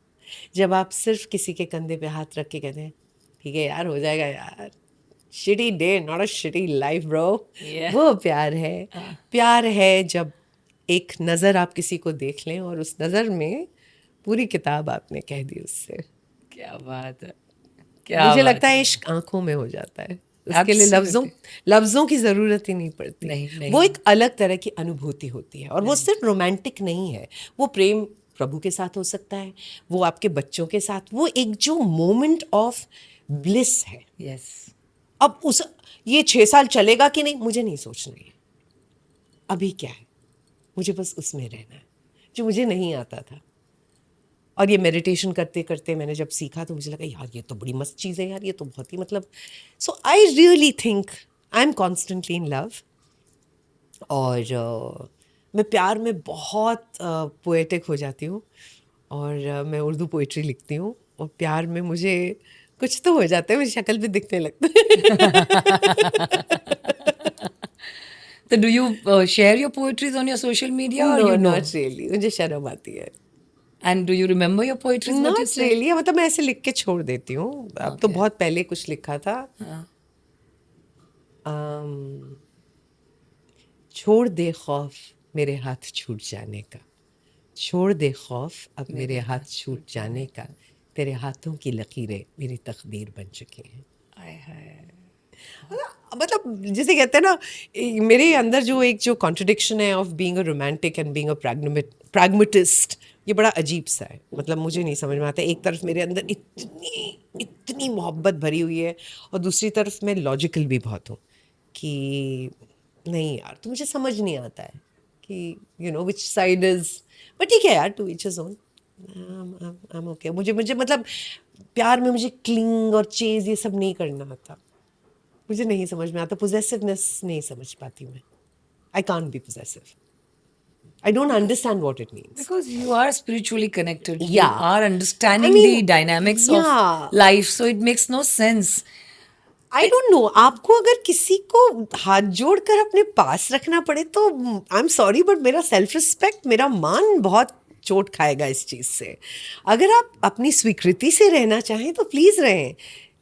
A: जब आप सिर्फ किसी के कंधे पे हाथ रख के कहते हैं ठीक है यार हो जाएगा यार, shitty day not a shitty life bro, वो प्यार है। प्यार है जब एक नज़र आप किसी को देख लें और उस नज़र में पूरी किताब आपने कह दी उससे।
B: क्या बात है, क्या
A: मुझे
B: बात
A: लगता है इश्क आंखों में हो जाता है, उसके लिए लफ्ज़ों की ज़रूरत ही नहीं पड़ती।
B: नहीं।
A: वो एक अलग तरह की अनुभूति होती है, और वो सिर्फ रोमांटिक नहीं है, वो प्रेम प्रभु के साथ हो सकता है, वो आपके बच्चों के साथ, वो एक जो मोमेंट ऑफ ब्लिस है।
B: यस।
A: अब ये 6 साल चलेगा कि नहीं मुझे नहीं सोचना है, अभी क्या है, मुझे बस उसमें रहना है जो मुझे नहीं आता था। और ये मेडिटेशन करते करते मैंने जब सीखा तो मुझे लगा यार ये तो बड़ी मस्त चीज़ है यार, ये तो बहुत ही मतलब, so I really think I am constantly in love. और मैं प्यार में बहुत पोएटिक हो जाती हूँ, और मैं उर्दू पोइट्री लिखती हूँ, और प्यार में मुझे कुछ तो हो जाता है, मेरी शक्ल भी दिखने लगती है।
B: तो do you share your poetries on your social media और
A: no
B: you know?
A: Not really, मुझे शर्म आती है।
B: And do you remember your poetries what you
A: not
B: say?
A: Really, मतलब मैं ऐसे लिख के छोड़ देती हूँ। अब तो
B: Okay.
A: बहुत पहले कुछ लिखा था।
B: हाँ.
A: छोड़ दे खौफ मेरे हाथ छूट जाने का, छोड़ दे खौफ अब मेरे हाथ छूट जाने का, तेरे हाथों की लकीरें मेरी तकदीर बन चुकी हैं।
B: आय हाय.
A: मतलब जिसे कहते हैं ना, मेरे अंदर जो एक जो कॉन्ट्रडिक्शन है of being a romantic and being a pragmatist, ये बड़ा अजीब सा है। मतलब मुझे नहीं समझ में आता। एक तरफ मेरे अंदर इतनी इतनी मोहब्बत भरी हुई है और दूसरी तरफ मैं लॉजिकल भी बहुत हूँ कि नहीं यार, तो मुझे समझ नहीं आता है कि you know which side is. But ठीक है यार, to each his own. I am okay. मुझे मुझे मतलब प्यार में मुझे क्लिंग और चेज ये सब नहीं करना आता। मुझे नहीं समझ में आता। पोजेसिवनेस नहीं समझ पाती मैं। I can't be possessive. I don't understand what it means.
B: Because you are spiritually connected. You
A: Yeah.
B: are
A: I
B: understanding
A: mean,
B: the dynamics
A: yeah.
B: of life, so it makes no sense.
A: I don't no, आपको अगर किसी को हाथ जोड़कर अपने पास रखना पड़े तो आई एम सॉरी, बट मेरा सेल्फ रिस्पेक्ट, मेरा मान बहुत चोट खाएगा इस चीज़ से। अगर आप अपनी स्वीकृति से रहना चाहें तो प्लीज़ रहें,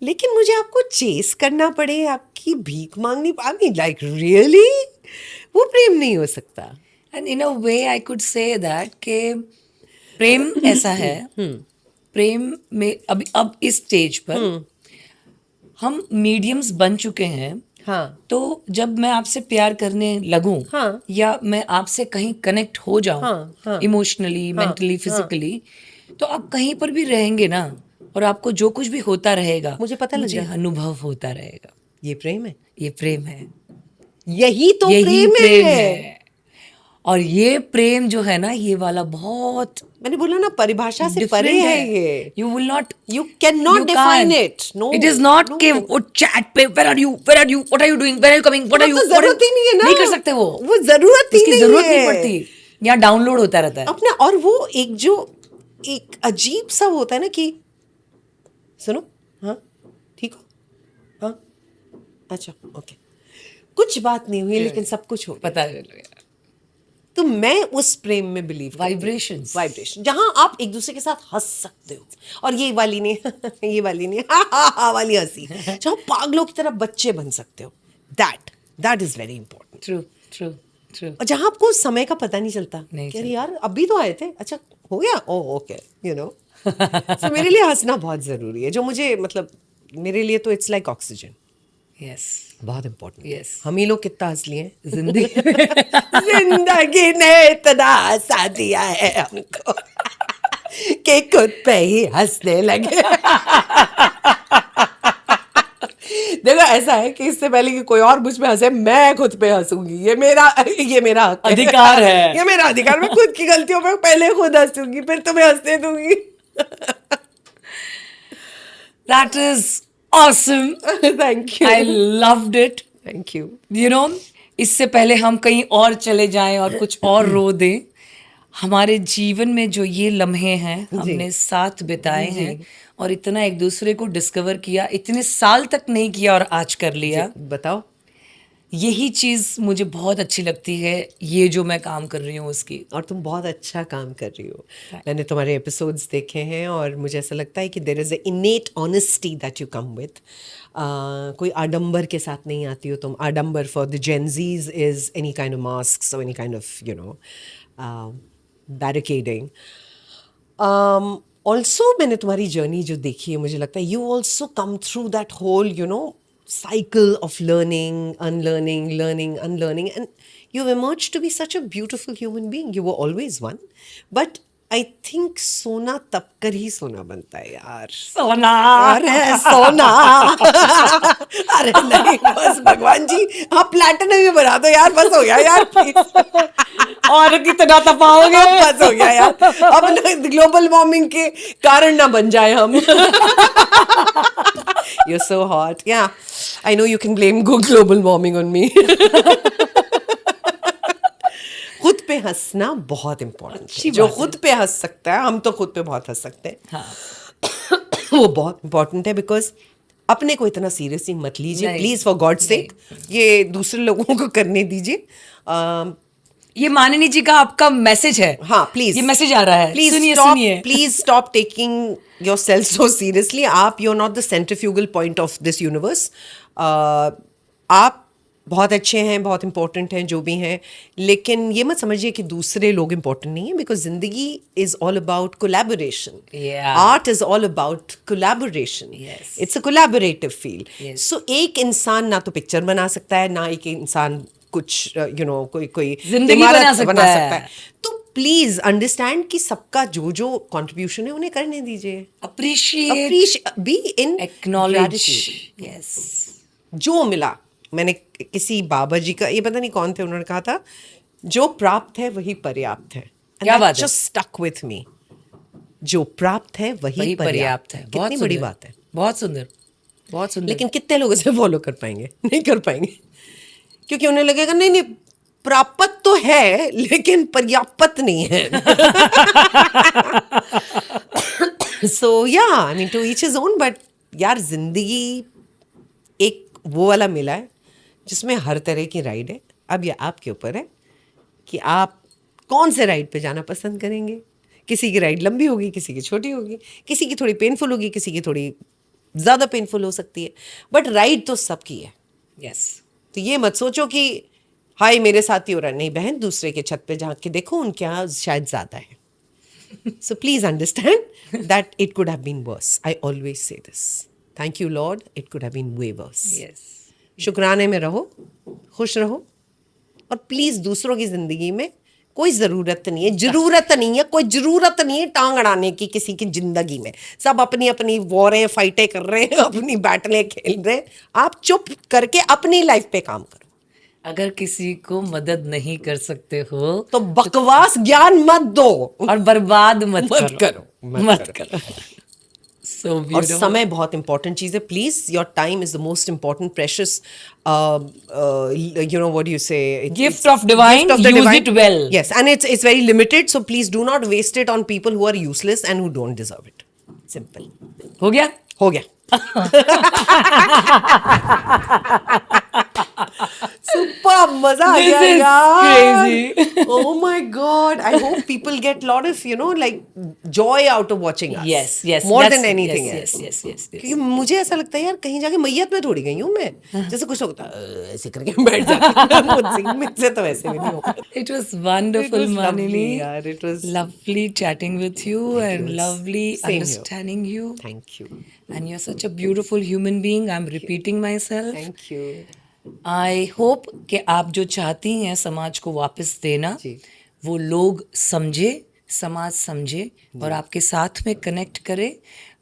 A: लेकिन मुझे आपको चेस करना पड़े, आपकी भीख मांगनी, आई मीन लाइक रियली, वो प्रेम नहीं हो सकता।
B: And in a way, I could say that कि प्रेम ऐसा है, प्रेम में अब इस स्टेज पर हम मीडियम्स बन चुके हैं।
A: हाँ
B: तो जब मैं आपसे प्यार करने लगूं,
A: हाँ।
B: या मैं आपसे कहीं कनेक्ट हो जाऊं,
A: हाँ, हाँ।
B: इमोशनली, मेंटली, फिजिकली, तो आप कहीं पर भी रहेंगे ना, और आपको जो कुछ भी होता रहेगा
A: मुझे पता लग
B: मुझे
A: जाएगा।
B: अनुभव होता रहेगा।
A: ये प्रेम है,
B: ये प्रेम है,
A: यही तो
B: यही
A: प्रेम
B: प्रेम
A: है।
B: है। और ये प्रेम जो है ना, ये वाला बहुत
A: मैंने बोला ना, परिभाषा से परे
B: डिफरेंट
A: है
B: है।
A: ये।
B: You will not,
A: You cannot define it. No,
B: it is not
A: no.
B: कि वो चैट पे where are you, where are you, what are you doing, where are you coming, what are
A: वो
B: यू,
A: तो जरूरत ही नहीं है ना।
B: नहीं कर सकते
A: वो जरूरत ही
B: उसकी
A: नहीं
B: जरूरत
A: है।
B: नहीं पड़ती। यहाँ डाउनलोड होता रहता है
A: अपना। और वो एक जो एक अजीब सा होता है ना कि सुनो, हाँ ठीक हो, हाँ अच्छा ओके, कुछ बात नहीं हुई लेकिन सब कुछ हो गया।
B: पता चल गया।
A: तो मैं उस प्रेम में बिलीव करती हूँ।
B: Vibrations.
A: वाइब्रेशन, जहां आप एक दूसरे के साथ हंस सकते हो, और ये वाली नहीं ये वाली नहीं, हा हा हा वाली हंसी, जहां पागलों की तरह बच्चे बन सकते हो, that is very important.
B: True true true.
A: और जहां आपको समय का पता नहीं चलता
B: नहीं
A: कि अरे यार अभी तो आए थे, अच्छा हो गया, ओ ओके, यू नो। सो मेरे लिए हंसना बहुत जरूरी है, जो मुझे मतलब मेरे लिए तो इट्स लाइक ऑक्सीजन,
B: यस
A: बहुत इंपॉर्टेंट।
B: Yes.
A: हम ही लोग कितना हंस लिए हैं
B: जिंदगी
A: जिंदगी ने इतना हंसा दिया है हमको कि खुद पे ही हंसने लगे। देखो ऐसा है कि इससे पहले कि कोई और मुझ पे हंसे, मैं खुद पे हंसूंगी। ये मेरा हक है।
B: अधिकार है।
A: ये मेरा अधिकार। मैं खुद की गलतियों पे पहले खुद हंसूंगी, फिर तुम्हें हंसने दूंगी।
B: That is awesome.
A: Thank you,
B: I loved it.
A: Thank you.
B: You know, इससे पहले हम कहीं और चले जाएं और कुछ और रो दें, हमारे जीवन में जो ये लम्हे हैं हमने साथ बिताए हैं, और इतना एक दूसरे को डिस्कवर किया, इतने साल तक नहीं किया और आज कर लिया।
A: बताओ।
B: यही चीज़ मुझे बहुत अच्छी लगती है, ये जो मैं काम कर रही हूँ उसकी।
A: और तुम बहुत अच्छा काम कर रही हो। मैंने तुम्हारे एपिसोड्स देखे हैं और मुझे ऐसा लगता है कि there is an innate honesty that you come with. कोई आडंबर के साथ नहीं आती हो तुम। आडंबर for the Gen Zs is any kind of masks और any kind of you know barricading. Also मैंने तुम्हारी जर्नी जो देखी है, मुझे लगता है you also come through that whole you know cycle of learning, unlearning, learning, unlearning, and you've emerged to be such a beautiful human being. You were always one, but I think सोना तब कर ही सोना बनता है यार।
B: सोना,
A: अरे सोना अरे नहीं, बस भगवान जी आप प्लैटिनम ही बना दो यार, बस हो गया यार प्लीज।
B: और कितना तपाओगे?
A: बस हो गया यार, अब ग्लोबल वार्मिंग के कारण ना बन जाए हम। You're so hot. Yeah, I know you can blame global warming on me. खुद पे हंसना बहुत इम्पोर्टेंट है। जो खुद पे हंस सकता है, हम तो खुद पे बहुत हंस सकते हैं।
B: हाँ।
A: वो बहुत इंपॉर्टेंट है, बिकॉज अपने को इतना सीरियसली मत लीजिए
B: नहीं,
A: प्लीज, फॉर गॉड सेक, ये दूसरे लोगों को करने दीजिए।
B: ये माननी जी का आपका मैसेज है।
A: हाँ प्लीज,
B: ये मैसेज आ रहा है,
A: प्लीज
B: सुनिए
A: स्टॉप,
B: सुनिए।
A: Please stop taking yourself so seriously. आप, you are not the centrifugal point of this universe. आप बहुत अच्छे हैं, बहुत इंपॉर्टेंट हैं, जो भी हैं, लेकिन ये मत समझिए कि दूसरे लोग इंपॉर्टेंट नहीं है, बिकॉज जिंदगी is all about collaboration.
B: Yeah.
A: Art is all about collaboration.
B: Yes.
A: It's a collaborative field.
B: Yes.
A: सो एक इंसान ना तो पिक्चर बना सकता है, ना एक इंसान कुछ कोई
B: जिंदगी
A: इमारत
B: बना सकता है।
A: तो प्लीज अंडरस्टैंड कि सबका जो जो कंट्रीब्यूशन है उन्हें करने दीजिए।
B: Appreciate,
A: be in
B: acknowledge. Yes,
A: जो मिला, मैंने किसी बाबा जी का, ये पता नहीं कौन थे, उन्होंने कहा था जो प्राप्त है वही पर्याप्त है।
B: क्या बात है?
A: जस्ट स्टक विथ मी, जो प्राप्त है वही
B: वही पर्याप्त है।
A: कितनी बड़ी
B: सुंदर,
A: बात है।
B: बहुत सुंदर, बहुत सुंदर।
A: लेकिन कितने लोग इसे फॉलो कर पाएंगे? नहीं कर पाएंगे, क्योंकि उन्हें लगेगा नहीं नहीं, प्राप्त तो है लेकिन पर्याप्त नहीं है। सो या I mean to each his own, but यार जिंदगी एक वो वाला मिला है जिसमें हर तरह की राइड है। अब ये आपके ऊपर है कि आप कौन से राइड पे जाना पसंद करेंगे। किसी की राइड लंबी होगी, किसी की छोटी होगी, किसी की थोड़ी पेनफुल होगी, किसी की थोड़ी ज़्यादा पेनफुल हो सकती है, बट राइड तो सबकी है।
B: यस,
A: तो ये मत सोचो कि हाय मेरे साथ ही हो रहा है। नहीं बहन, दूसरे के छत पे झांक के देखो, उनके यहाँ शायद ज़्यादा है। So please understand that it could have been worse. I always say this. Thank you, Lord. It could have been way worse.
B: Yes.
A: शुक्राने में रहो, खुश रहो, और प्लीज दूसरों की जिंदगी में कोई जरूरत नहीं है, जरूरत नहीं है, कोई जरूरत नहीं है टांग अड़ाने की किसी की जिंदगी में। सब अपनी अपनी वॉरें फाइटें कर रहे हैं, अपनी बैटलें खेल रहे हैं। आप चुप करके अपनी लाइफ पे काम करो।
B: अगर किसी को मदद नहीं कर सकते हो
A: तो बकवास ज्ञान मत दो
B: और बर्बाद मत करो।
A: मत करो।
B: So
A: और
B: beautiful.
A: समय बहुत इंपॉर्टेंट चीज है। Please, your time is the most important precious, what do you से,
B: Gift of divine, use it well.
A: Yes, and it's very limited, so please do not waste it on people who are useless and who don't deserve it. Simple.
B: हो गया?
A: हो गया। Super, मजा आ
B: This
A: गया
B: is
A: यार।
B: crazy.
A: Oh my God! I hope people get lot of like joy out of watching us.
B: Yes,
A: More
B: that's-
A: than anything
B: yes,
A: else.
B: yes.
A: क्योंकि मुझे ऐसा लगता है यार, कहीं जाके मैयत में थोड़ी गई हूँ मैं। जैसे कुछ लोग होता है ऐसे करके बैठ जाते हैं, मुझसे तो वैसे भी नहीं होगा।
B: It was wonderful,
A: It was lovely,
B: Manini.
A: yaar. It was
B: lovely chatting with you and lovely
A: Same here.
B: understanding you.
A: Thank you.
B: And you're such a beautiful human being. I'm repeating myself.
A: Thank you.
B: I hope कि आप जो चाहती हैं समाज को वापस देना,
A: जी।
B: वो लोग समझे, समाज समझे और आपके साथ में कनेक्ट करे।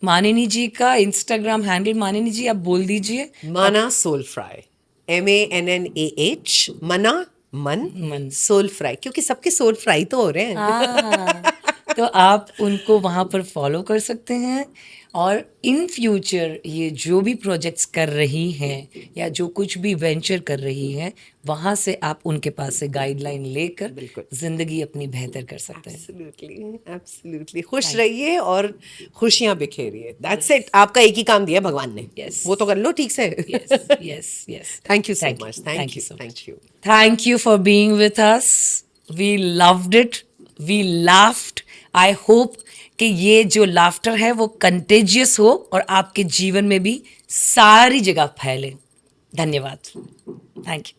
B: मानिनी जी का इंस्टाग्राम हैंडल, मानिनी जी आप बोल दीजिए।
A: माना सोल फ्राई, MANNAH, मना मन,
B: मन।
A: सोल फ्राई, क्योंकि सबके सोल फ्राई तो हो रहे हैं।
B: हाँ, तो आप उनको वहाँ पर फॉलो कर सकते हैं और इन फ्यूचर ये जो भी प्रोजेक्ट्स कर रही हैं या जो कुछ भी वेंचर कर रही हैं, वहाँ से आप उनके पास से गाइडलाइन लेकर
A: बिल्कुल।
B: जिंदगी अपनी बेहतर कर सकते हैं।
A: एब्सोल्युटली खुश रहिए और खुशियां बिखेरिए। That's it. आपका एक ही काम दिया भगवान ने।
B: Yes.
A: वो तो कर लो ठीक से।
B: Yes.
A: Thank you so
B: Thank you.
A: Much.
B: Thank
A: thank
B: you
A: you,
B: so
A: thank you.
B: Thank you for being with us. We loved it. We laughed. I hope कि ये जो लाफ्टर है वो कंटेजियस हो और आपके जीवन में भी सारी जगह फैले। धन्यवाद। Thank you.